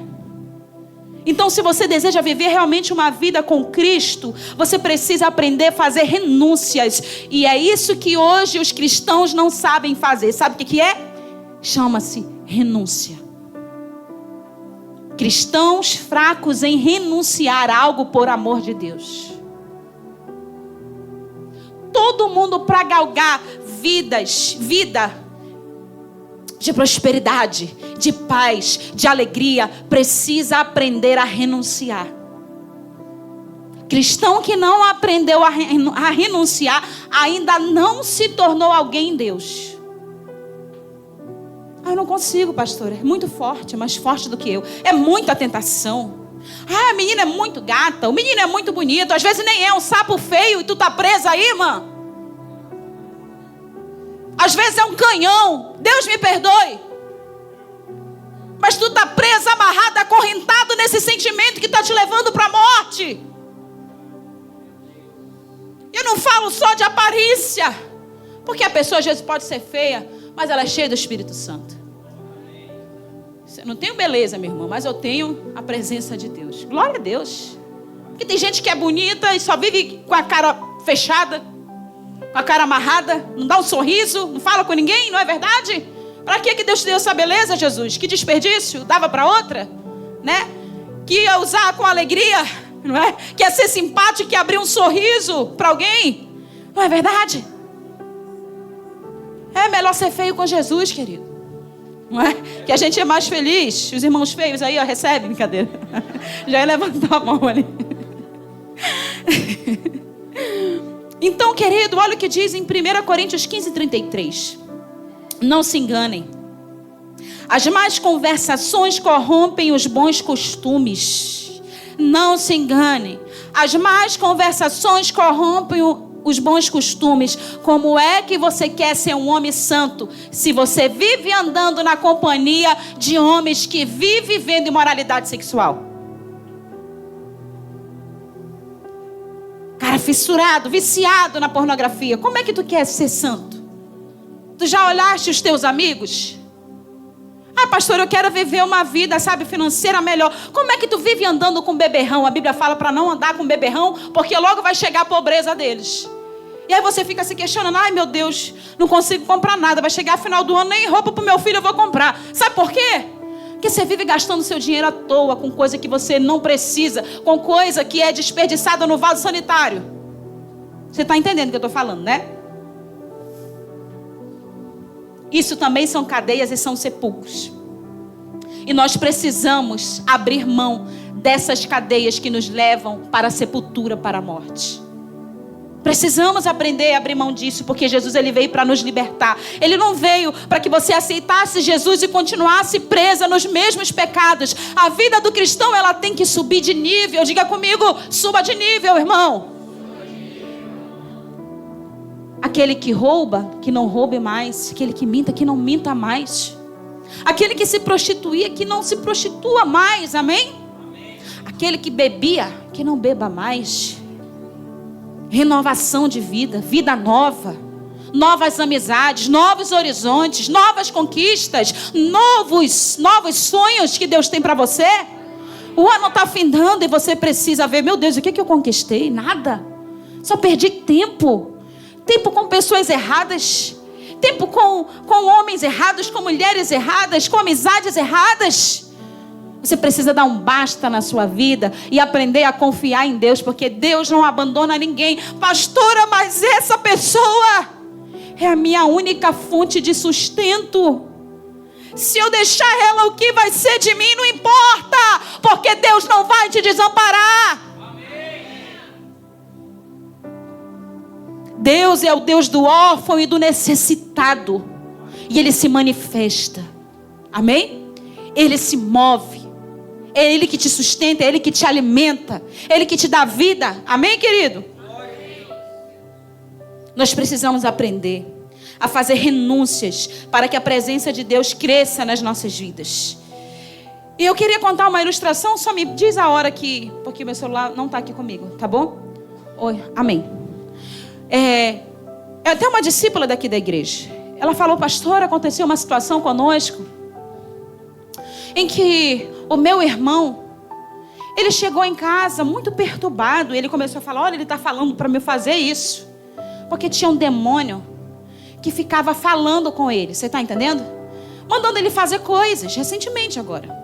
Então, se você deseja viver realmente uma vida com Cristo, você precisa aprender a fazer renúncias. E é isso que hoje os cristãos não sabem fazer. Sabe o que é? Chama-se renúncia. Cristãos fracos em renunciar a algo por amor de Deus. Todo mundo para galgar vida de prosperidade, de paz, de alegria, precisa aprender a renunciar. Cristão que não aprendeu a renunciar, ainda não se tornou alguém em Deus. Eu não consigo, pastor, é muito forte, mais forte do que eu. É muita tentação. A menina é muito gata, o menino é muito bonito, às vezes nem é um sapo feio e tu tá presa aí, irmã. Às vezes é um canhão, Deus me perdoe. Mas tu está preso, amarrado, acorrentado nesse sentimento que está te levando para a morte. Eu não falo só de aparência, porque a pessoa às vezes pode ser feia, mas ela é cheia do Espírito Santo. Eu não tenho beleza, meu irmão, mas eu tenho a presença de Deus. Glória a Deus. Porque tem gente que é bonita e só vive com a cara fechada, com a cara amarrada, não dá um sorriso, não fala com ninguém, não é verdade? Para que Deus te deu essa beleza, Jesus? Que desperdício, dava para outra, né? Que ia usar com alegria, não é? Que ia ser simpático, que ia abrir um sorriso para alguém, não é verdade? É melhor ser feio com Jesus, querido, não é? Que a gente é mais feliz. Os irmãos feios aí, ó, recebem, brincadeira. Já levantou a mão ali. Então, querido, olha o que diz em 1 Coríntios 15:33. Não se enganem. As más conversações corrompem os bons costumes. Não se enganem. As más conversações corrompem os bons costumes. Como é que você quer ser um homem santo se você vive andando na companhia de homens que vivem vivendo imoralidade sexual? Cara fissurado, viciado na pornografia. Como é que tu quer ser santo? Tu já olhaste os teus amigos? Ah, pastor, eu quero viver uma vida, sabe, financeira melhor. Como é que tu vive andando com beberrão? A Bíblia fala para não andar com beberrão, porque logo vai chegar a pobreza deles. E aí você fica se questionando: ai meu Deus, não consigo comprar nada. Vai chegar final do ano, nem roupa para o meu filho eu vou comprar. Sabe por quê? Porque você vive gastando seu dinheiro à toa com coisa que você não precisa, com coisa que é desperdiçada no vaso sanitário. Você está entendendo o que eu estou falando, né? Isso também são cadeias e são sepulcros. E nós precisamos abrir mão dessas cadeias que nos levam para a sepultura, para a morte. Precisamos aprender a abrir mão disso, porque Jesus ele veio para nos libertar. Ele não veio para que você aceitasse Jesus e continuasse presa nos mesmos pecados. A vida do cristão ela tem que subir de nível. Diga comigo, suba de nível, irmão. Aquele que rouba, que não roube mais. Aquele que minta, que não minta mais. Aquele que se prostituía, que não se prostitua mais, amém? Aquele que bebia, que não beba mais. Renovação de vida, vida nova, novas amizades, novos horizontes, novas conquistas, novos sonhos que Deus tem para você. O ano está findando e você precisa ver: meu Deus, o que eu conquistei? Nada, só perdi tempo com pessoas erradas, tempo com homens errados, com mulheres erradas, com amizades erradas. Você precisa dar um basta na sua vida e aprender a confiar em Deus, porque Deus não abandona ninguém. Pastora, mas essa pessoa é a minha única fonte de sustento. Se eu deixar ela, o que vai ser de mim? Não importa, porque Deus não vai te desamparar. Deus é o Deus do órfão e do necessitado, e Ele se manifesta. Amém? Ele se move. É Ele que te sustenta, é Ele que te alimenta, é Ele que te dá vida. Amém, querido? Nós precisamos aprender a fazer renúncias para que a presença de Deus cresça nas nossas vidas. E eu queria contar uma ilustração, só me diz a hora que... Porque meu celular não está aqui comigo, tá bom? Oi, amém. É até uma discípula daqui da igreja. Ela falou, pastor, aconteceu uma situação conosco em que o meu irmão, ele chegou em casa muito perturbado. Ele começou a falar, olha, ele está falando para me fazer isso. Porque tinha um demônio que ficava falando com ele. Você está entendendo? Mandando ele fazer coisas, recentemente agora.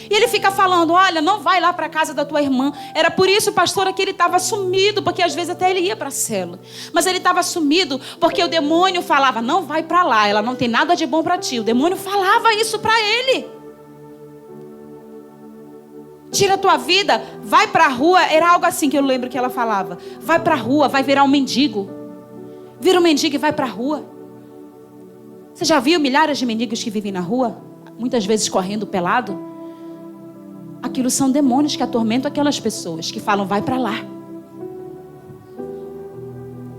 E ele fica falando, olha, não vai lá para a casa da tua irmã. Era por isso, pastora, que ele estava sumido, porque às vezes até ele ia para a célula. Mas ele estava sumido porque o demônio falava, não vai para lá, ela não tem nada de bom para ti. O demônio falava isso para ele. Tira a tua vida, vai para a rua. Era algo assim que eu lembro que ela falava. Vai para a rua, vai virar um mendigo. Vira um mendigo e vai para a rua. Você já viu milhares de mendigos que vivem na rua? Muitas vezes correndo pelado. Aquilo são demônios que atormentam aquelas pessoas que falam, vai para lá.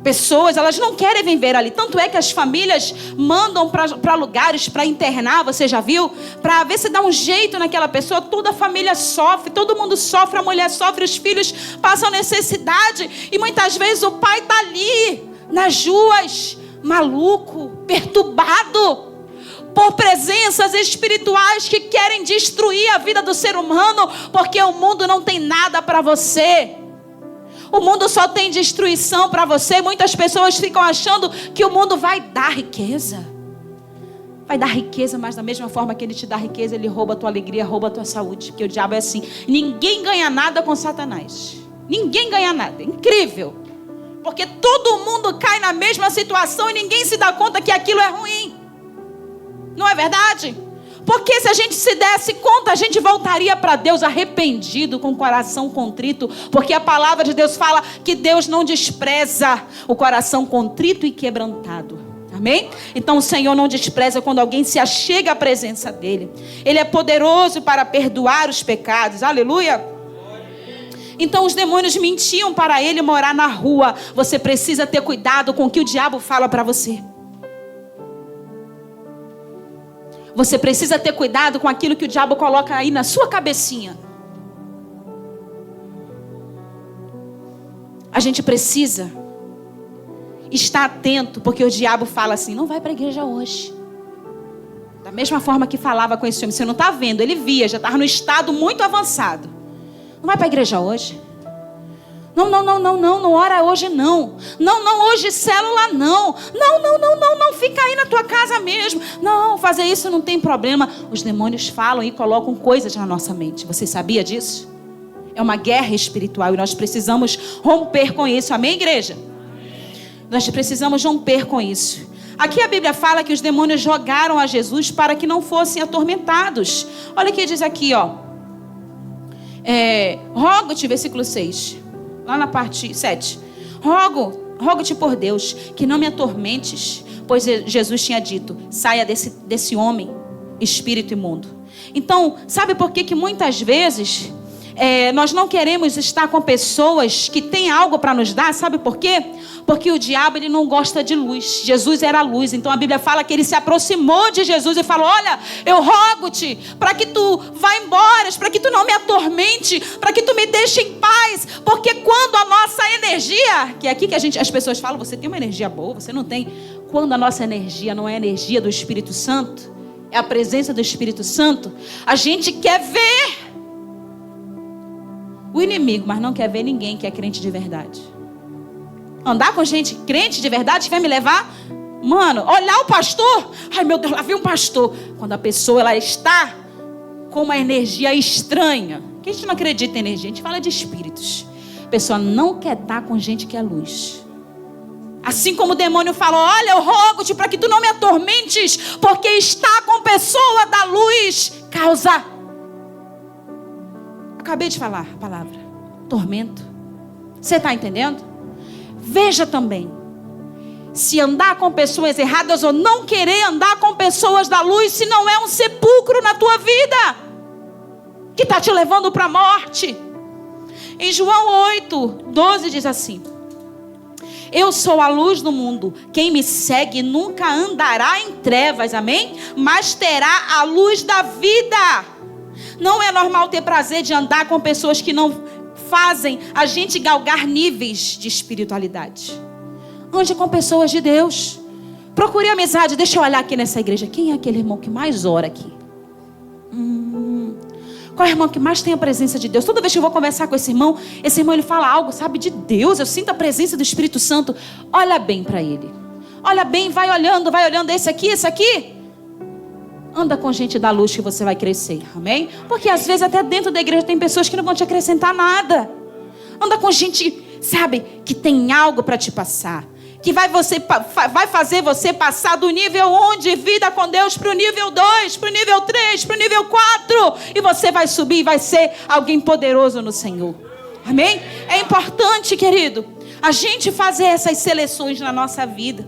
Pessoas, elas não querem viver ali. Tanto é que as famílias mandam para lugares para internar, você já viu? Para ver se dá um jeito naquela pessoa. Toda a família sofre, todo mundo sofre, a mulher sofre, os filhos passam necessidade. E muitas vezes o pai está ali, nas ruas, maluco, perturbado, por presenças espirituais que querem destruir a vida do ser humano, porque o mundo não tem nada para você. O mundo só tem destruição para você. Muitas pessoas ficam achando que o mundo vai dar riqueza. Vai dar riqueza, mas da mesma forma que ele te dá riqueza, ele rouba a tua alegria, rouba a tua saúde. Porque o diabo é assim. Ninguém ganha nada com Satanás. Ninguém ganha nada. Incrível. Porque todo mundo cai na mesma situação e ninguém se dá conta que aquilo é ruim. Não é verdade? Porque se a gente se desse conta, a gente voltaria para Deus arrependido, com o coração contrito. Porque a palavra de Deus fala que Deus não despreza o coração contrito e quebrantado. Amém? Então o Senhor não despreza quando alguém se achega à presença dEle. Ele é poderoso para perdoar os pecados. Aleluia! Então os demônios mentiam para ele morar na rua. Você precisa ter cuidado com o que o diabo fala para você. Você precisa ter cuidado com aquilo que o diabo coloca aí na sua cabecinha. A gente precisa estar atento, porque o diabo fala assim, não vai para a igreja hoje. Da mesma forma que falava com esse homem, você não está vendo, ele via, já estava no estado muito avançado. Não vai para a igreja hoje? Não ora hoje não. Não, hoje célula não. Não, fica aí na tua casa mesmo. Não, fazer isso não tem problema. Os demônios falam e colocam coisas na nossa mente. Você sabia disso? É uma guerra espiritual e nós precisamos romper com isso. Amém, igreja? Nós precisamos romper com isso. Aqui a Bíblia fala que os demônios jogaram a Jesus para que não fossem atormentados. Olha o que diz aqui, ó. Rogo-te, versículo 6. Lá na parte 7. Rogo-te por Deus que não me atormentes, pois Jesus tinha dito, saia desse homem, espírito imundo. Então, sabe por que muitas vezes nós não queremos estar com pessoas que têm algo para nos dar? Sabe por quê? Porque o diabo, ele não gosta de luz. Jesus era a luz. Então a Bíblia fala que ele se aproximou de Jesus e falou, olha, eu rogo-te para que tu vá embora, para que tu não me atormente, para que tu me deixe em paz. Porque quando a nossa energia, que é aqui que as pessoas falam, você tem uma energia boa, você não tem. Quando a nossa energia não é a energia do Espírito Santo, é a presença do Espírito Santo, a gente quer ver o inimigo, mas não quer ver ninguém que é crente de verdade. Andar com gente crente de verdade que vai me levar, mano, olhar o pastor, ai meu Deus, lá vem um pastor. Quando a pessoa ela está com uma energia estranha, que a gente não acredita em energia, a gente fala de espíritos. A pessoa não quer estar com gente que é luz. Assim como o demônio falou, olha, eu rogo-te para que tu não me atormentes, porque estar com pessoa da luz causa. Acabei de falar a palavra, tormento. Você está entendendo? Veja também se andar com pessoas erradas ou não querer andar com pessoas da luz, se não é um sepulcro na tua vida, que está te levando para a morte. Em João 8:12 diz assim: eu sou a luz do mundo, quem me segue nunca andará em trevas, amém? Mas terá a luz da vida. Não é normal ter prazer de andar com pessoas que não fazem a gente galgar níveis de espiritualidade. Ande com pessoas de Deus. Procure amizade. Deixa eu olhar aqui nessa igreja. Quem é aquele irmão que mais ora aqui? Qual é o irmão que mais tem a presença de Deus? Toda vez que eu vou conversar com esse irmão ele fala algo, sabe, de Deus. Eu sinto a presença do Espírito Santo. Olha bem para ele. Olha bem, vai olhando. Esse aqui. Anda com gente da luz que você vai crescer, amém? Porque às vezes até dentro da igreja tem pessoas que não vão te acrescentar nada. Anda com gente, sabe, que tem algo para te passar. Que vai fazer você passar do nível 1 de vida com Deus para o nível 2, para o nível 3, para o nível 4. E você vai subir e vai ser alguém poderoso no Senhor. Amém? É importante, querido, a gente fazer essas seleções na nossa vida.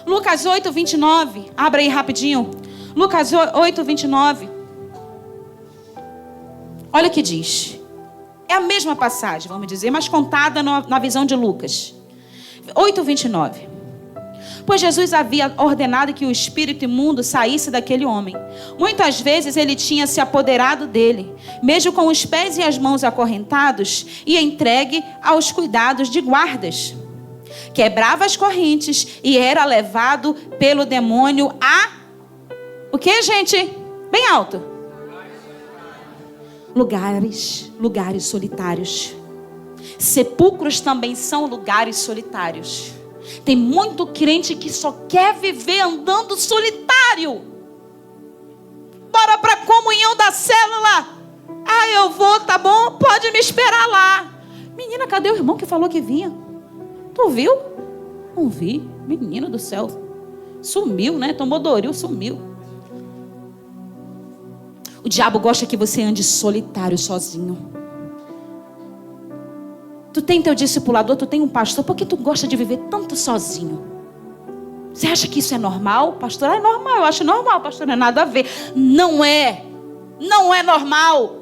Lucas 8:29. Abra aí rapidinho. Lucas 8:29. Olha o que diz. É a mesma passagem, vamos dizer, mas contada na visão de Lucas. 8:29. Pois Jesus havia ordenado que o espírito imundo saísse daquele homem. Muitas vezes ele tinha se apoderado dele, mesmo com os pés e as mãos acorrentados e entregue aos cuidados de guardas. Quebrava as correntes e era levado pelo demônio a... O que, gente? Bem alto. Lugares solitários. Sepulcros também são lugares solitários. Tem muito crente que só quer viver andando solitário. Bora para a comunhão da célula. Eu vou, tá bom? Pode me esperar lá. Menina, cadê o irmão que falou que vinha? Tu viu? Não vi. Menino do céu. Sumiu, né? Tomou Doril, sumiu. O diabo gosta que você ande solitário, sozinho. Tu tem teu discipulador, tu tem um pastor. Por que tu gosta de viver tanto sozinho? Você acha que isso é normal? Pastor, é normal. Eu acho normal, pastor. Não é nada a ver. Não é. Não é normal.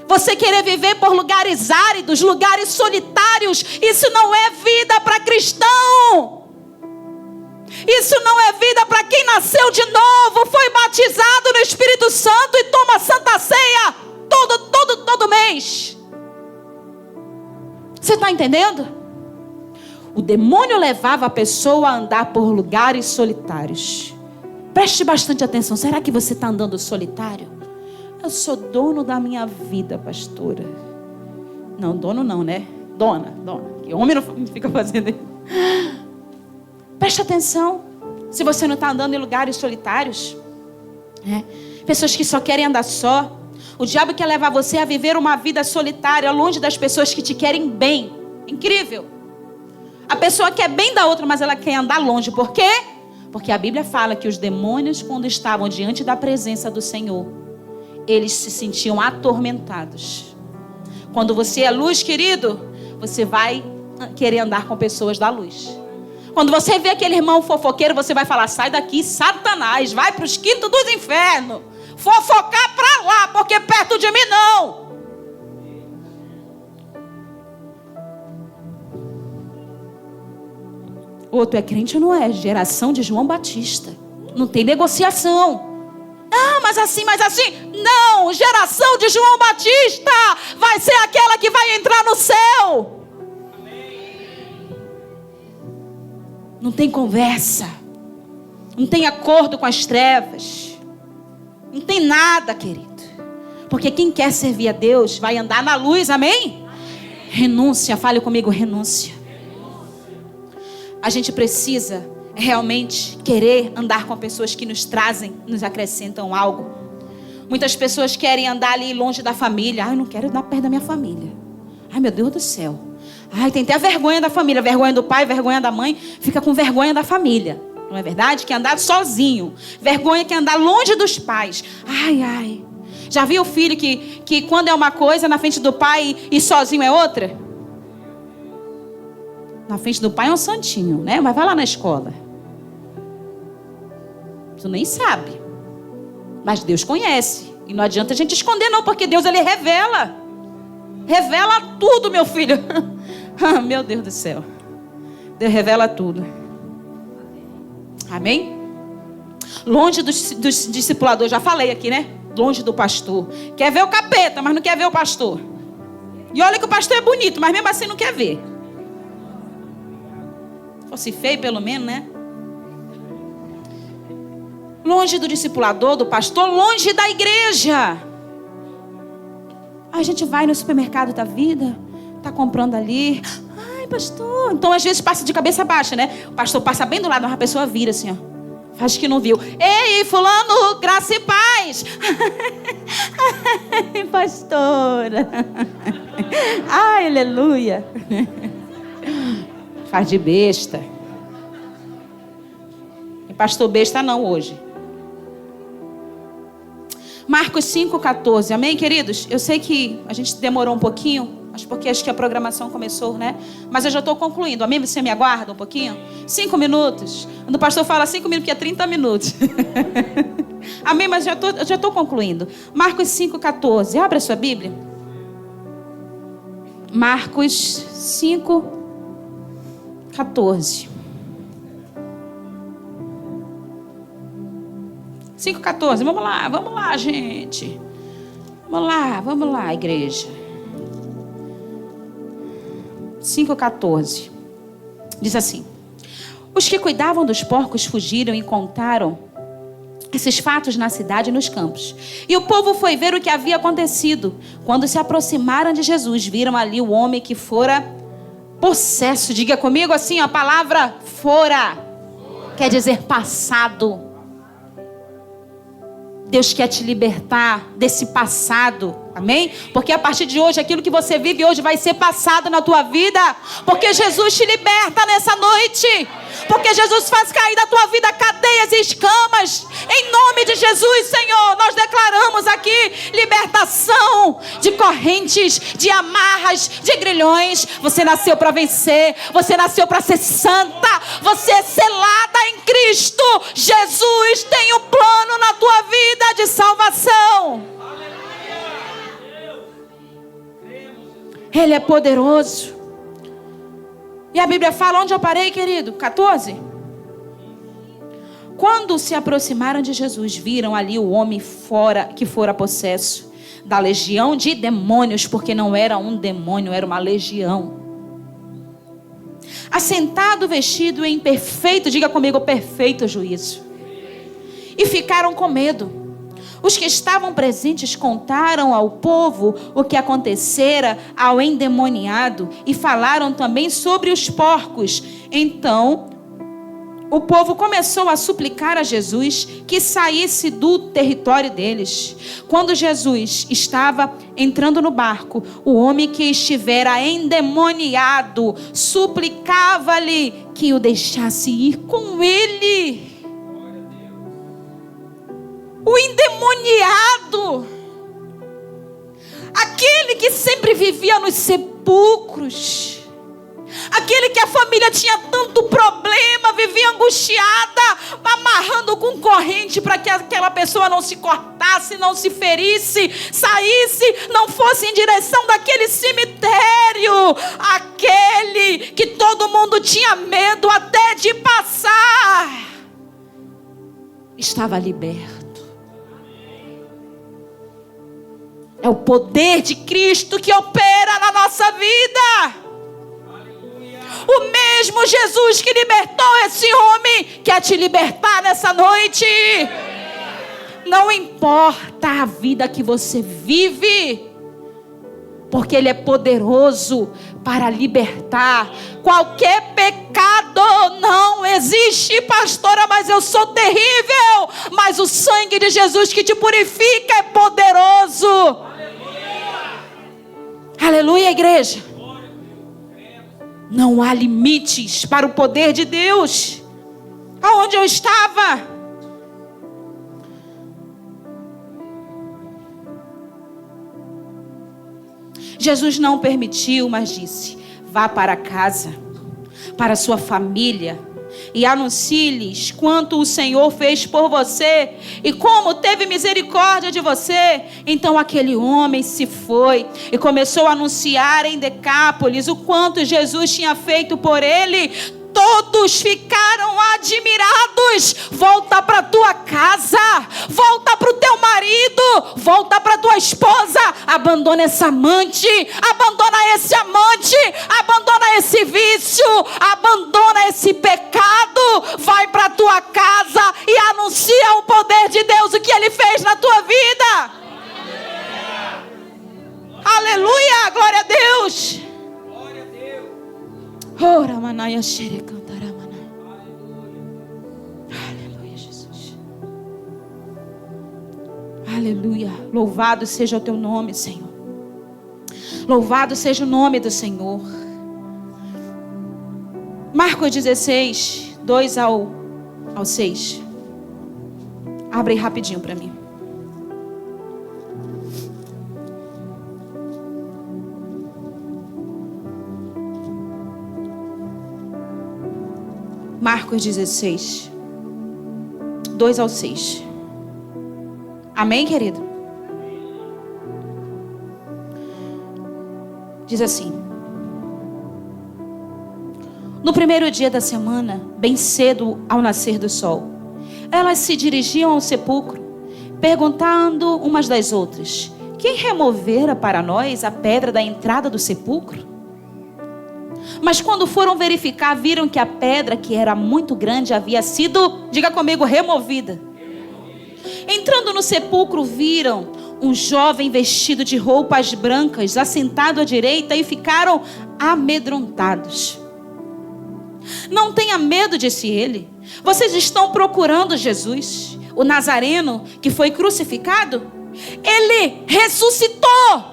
Você querer viver por lugares áridos, lugares solitários, isso não é vida para cristão. Isso não é vida para quem nasceu de novo, foi batizado no Espírito Santo e toma Santa Ceia todo mês. Você está entendendo? O demônio levava a pessoa a andar por lugares solitários. Preste bastante atenção. Será que você está andando solitário? Eu sou dono da minha vida, pastora. Não, dono não, né? Dona. Que homem não fica fazendo isso. Preste atenção. Se você não está andando em lugares solitários, né? Pessoas que só querem andar só. O diabo quer levar você a viver uma vida solitária, longe das pessoas que te querem bem. Incrível. A pessoa quer bem da outra, mas ela quer andar longe. Por quê? Porque a Bíblia fala que os demônios, quando estavam diante da presença do Senhor, eles se sentiam atormentados. Quando você é luz, querido, você vai querer andar com pessoas da luz. Quando você vê aquele irmão fofoqueiro, você vai falar: sai daqui, Satanás, vai para os quintos dos infernos. Fofocar para lá, porque perto de mim não. Outro é crente ou não é? Geração de João Batista. Não tem negociação. Mas assim. Não, geração de João Batista vai ser aquela que vai entrar no céu. Não tem conversa. Não tem acordo com as trevas. Não tem nada, querido. Porque quem quer servir a Deus vai andar na luz, amém? Renúncia, fale comigo, renúncia. A gente precisa realmente querer andar com pessoas que nos trazem, nos acrescentam algo. Muitas pessoas querem andar ali longe da família. Eu não quero andar perto da minha família. Meu Deus do céu. Tem até a vergonha da família, vergonha do pai, vergonha da mãe. Fica com vergonha da família. Não é verdade? Quer andar sozinho. Vergonha quer andar longe dos pais. Já viu o filho que quando é uma coisa na frente do pai e sozinho é outra? Na frente do pai é um santinho, né? Mas vai lá na escola. Tu nem sabe. Mas Deus conhece. E não adianta a gente esconder não, porque Deus, ele revela. Revela tudo, meu filho. Meu Deus do céu. Deus revela tudo. Amém? Longe dos discipuladores, já falei aqui, né? Longe do pastor. Quer ver o capeta, mas não quer ver o pastor. E olha que o pastor é bonito, mas mesmo assim não quer ver. Fosse feio pelo menos, né? Longe do discipulador, do pastor, longe da igreja. A gente vai no supermercado da vida, tá comprando ali. Ai, pastor. Então às vezes passa de cabeça baixa, né? O pastor passa bem do lado, mas a pessoa vira assim, ó. Faz que não viu. Ei, fulano, graça e paz. Ai, pastora. Ai, aleluia. Faz de besta. E pastor besta não hoje. Marcos 5,14. Amém, queridos? Eu sei que a gente demorou um pouquinho, mas porque acho que a programação começou, né? Mas eu já estou concluindo. Amém? Você me aguarda um pouquinho? 5 minutos. Quando o pastor fala 5 minutos, que é 30 minutos. Amém? Mas eu já estou concluindo. Marcos 5,14. Abre a sua Bíblia. Marcos 5,14. 5,14. Vamos lá, gente. Vamos lá, igreja. 5,14. Diz assim: os que cuidavam dos porcos fugiram e contaram esses fatos na cidade e nos campos. E o povo foi ver o que havia acontecido. Quando se aproximaram de Jesus, viram ali o homem que fora possesso. Diga comigo assim, a palavra fora. Quer dizer passado. Deus quer te libertar desse passado, amém? Porque a partir de hoje, aquilo que você vive hoje vai ser passado na tua vida. Porque Jesus te liberta nessa noite. Porque Jesus faz cair da tua vida cadeias e escamas. Em nome de Jesus, Senhor, nós declaramos aqui libertação de correntes, de amarras, de grilhões. Você nasceu para vencer. Você nasceu para ser santa. Você é selada em Cristo. Jesus tem um plano na tua vida de salvação. Ele é poderoso. E a Bíblia fala, onde eu parei, querido? 14. Quando se aproximaram de Jesus, viram ali o homem que fora possesso da legião de demônios, porque não era um demônio, era uma legião. Assentado, vestido em perfeito, diga comigo, perfeito juízo. E ficaram com medo. Os que estavam presentes contaram ao povo o que acontecera ao endemoniado e falaram também sobre os porcos. Então, o povo começou a suplicar a Jesus que saísse do território deles. Quando Jesus estava entrando no barco, o homem que estivera endemoniado suplicava-lhe que o deixasse ir com ele. O endemoniado, aquele que sempre vivia nos sepulcros, aquele que a família tinha tanto problema, vivia angustiada, amarrando com corrente para que aquela pessoa não se cortasse, não se ferisse, saísse, não fosse em direção daquele cemitério, aquele que todo mundo tinha medo até de passar, estava liberto. É o poder de Cristo que opera na nossa vida. O mesmo Jesus que libertou esse homem quer te libertar nessa noite. Não importa a vida que você vive, porque Ele é poderoso para libertar. Qualquer pecado não existe, pastora, mas eu sou terrível. Mas o sangue de Jesus que te purifica é poderoso. Aleluia, igreja. Não há limites para o poder de Deus. Aonde eu estava? Jesus não permitiu, mas disse: vá para casa, para a sua família e anuncie-lhes quanto o Senhor fez por você e como teve misericórdia de você. Então aquele homem se foi e começou a anunciar em Decápolis o quanto Jesus tinha feito por ele. Todos ficaram admirados. Volta para tua casa, volta para o teu marido, volta para tua esposa. Abandona essa amante, abandona esse amante, abandona esse vício, abandona esse pecado. Vai para tua casa e anuncia o poder de Deus, o que Ele fez na tua vida. Aleluia, glória a Deus. Ora, manaia, xere, cantará, manaia. Aleluia, Jesus. Aleluia. Louvado seja o teu nome, Senhor. Louvado seja o nome do Senhor. Marcos 16, 2 ao 6. Abre aí rapidinho para mim. Marcos 16, 2 ao 6. Amém, querido? Diz assim: no primeiro dia da semana, bem cedo ao nascer do sol, elas se dirigiam ao sepulcro, perguntando umas das outras: quem removera para nós a pedra da entrada do sepulcro? Mas quando foram verificar, viram que a pedra, que era muito grande, havia sido, diga comigo, removida. Entrando no sepulcro, viram um jovem vestido de roupas brancas, assentado à direita, e ficaram amedrontados. Não tenha medo, disse ele. Vocês estão procurando Jesus, o Nazareno, que foi crucificado? Ele ressuscitou,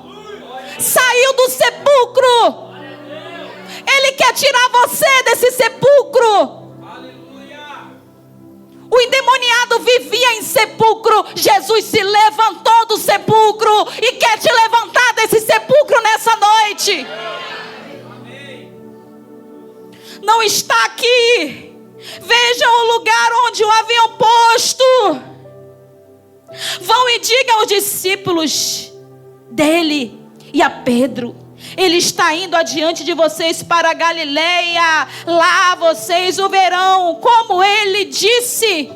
saiu do sepulcro. Ele quer tirar você desse sepulcro. Aleluia. O endemoniado vivia em sepulcro. Jesus se levantou do sepulcro e quer te levantar desse sepulcro nessa noite. Amém. Não está aqui. Vejam o lugar onde o haviam posto. Vão e digam aos discípulos dele e a Pedro: ele está indo adiante de vocês para a Galileia. Lá vocês o verão, como ele disse.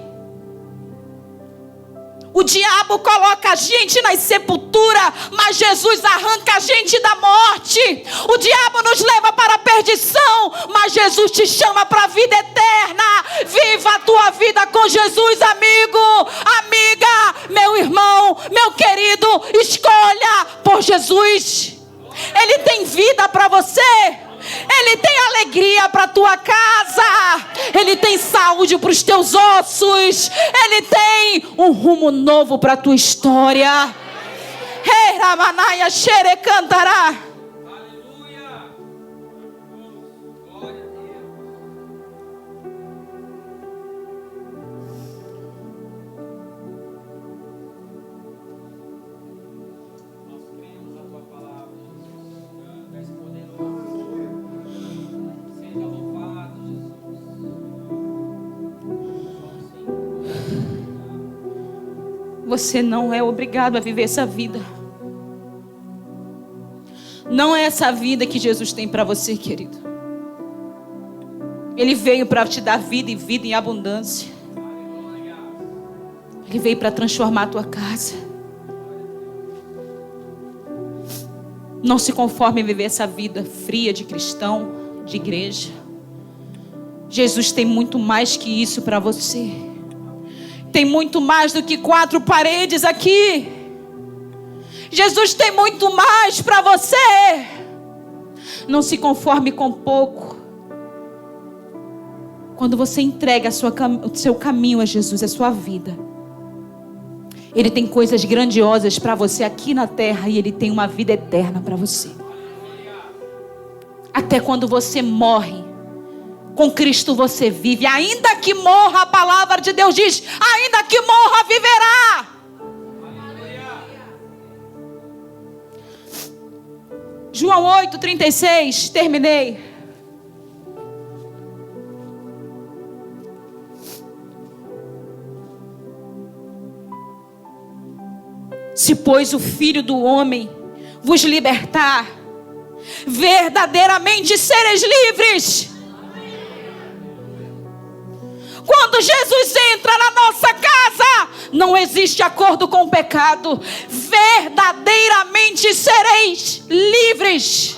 O diabo coloca a gente nas sepulturas, mas Jesus arranca a gente da morte. O diabo nos leva para a perdição, mas Jesus te chama para a vida eterna. Viva a tua vida com Jesus, amigo, amiga, meu irmão, meu querido. Escolha por Jesus. Ele tem vida para você. Ele tem alegria para a tua casa. Ele tem saúde para os teus ossos. Ele tem um rumo novo para a tua história. Hey, Ramanaia, Xere, cantará. Aleluia. Glória a Deus. Nós cremos a tua palavra, Jesus. Tu és poderoso. Seja louvado, Jesus. Você não é obrigado a viver essa vida. Não é essa vida que Jesus tem para você, querido. Ele veio para te dar vida e vida em abundância. Ele veio para transformar a tua casa. Não se conforme em viver essa vida fria de cristão, de igreja. Jesus tem muito mais que isso para você. Tem muito mais do que 4 paredes aqui. Jesus tem muito mais para você. Não se conforme com pouco. Quando você entrega o seu caminho a Jesus, a sua vida, Ele tem coisas grandiosas para você aqui na terra, e Ele tem uma vida eterna para você. Até quando você morre, com Cristo você vive. Ainda que morra, a palavra de Deus diz: ainda que morra, viverá. João 8:36, terminei. Se, pois, o Filho do Homem vos libertar, verdadeiramente sereis livres. Quando Jesus entra na nossa casa, não existe acordo com o pecado. Verdadeiramente sereis livres.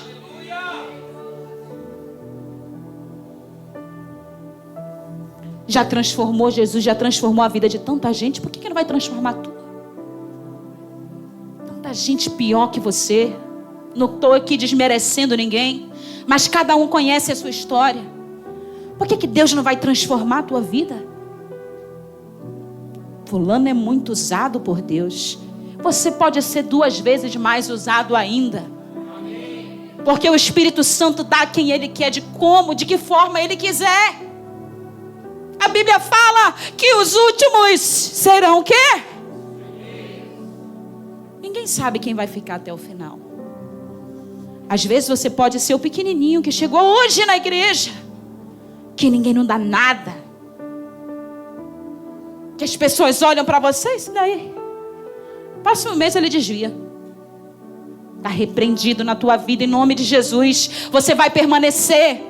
Já transformou Jesus, já transformou a vida de tanta gente. Por que não vai transformar tu? Tanta gente pior que você. Não estou aqui desmerecendo ninguém, mas cada um conhece a sua história. Por que Deus não vai transformar a tua vida? Fulano é muito usado por Deus. Você pode ser 2 vezes mais usado ainda. Porque o Espírito Santo dá a quem Ele quer, de que forma Ele quiser. A Bíblia fala que os últimos serão o quê? Ninguém sabe quem vai ficar até o final. Às vezes você pode ser o pequenininho que chegou hoje na igreja, que ninguém não dá nada, que as pessoas olham para você, isso daí, próximo mês ele desvia. Está repreendido na tua vida em nome de Jesus. Você vai permanecer.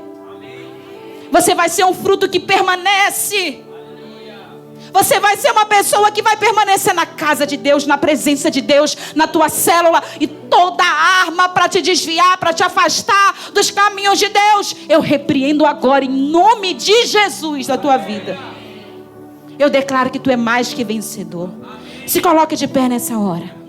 Você vai ser um fruto que permanece. Você vai ser uma pessoa que vai permanecer na casa de Deus, na presença de Deus, na tua célula. E toda arma para te desviar, para te afastar dos caminhos de Deus, eu repreendo agora em nome de Jesus da tua vida. Eu declaro que tu é mais que vencedor. Se coloque de pé nessa hora.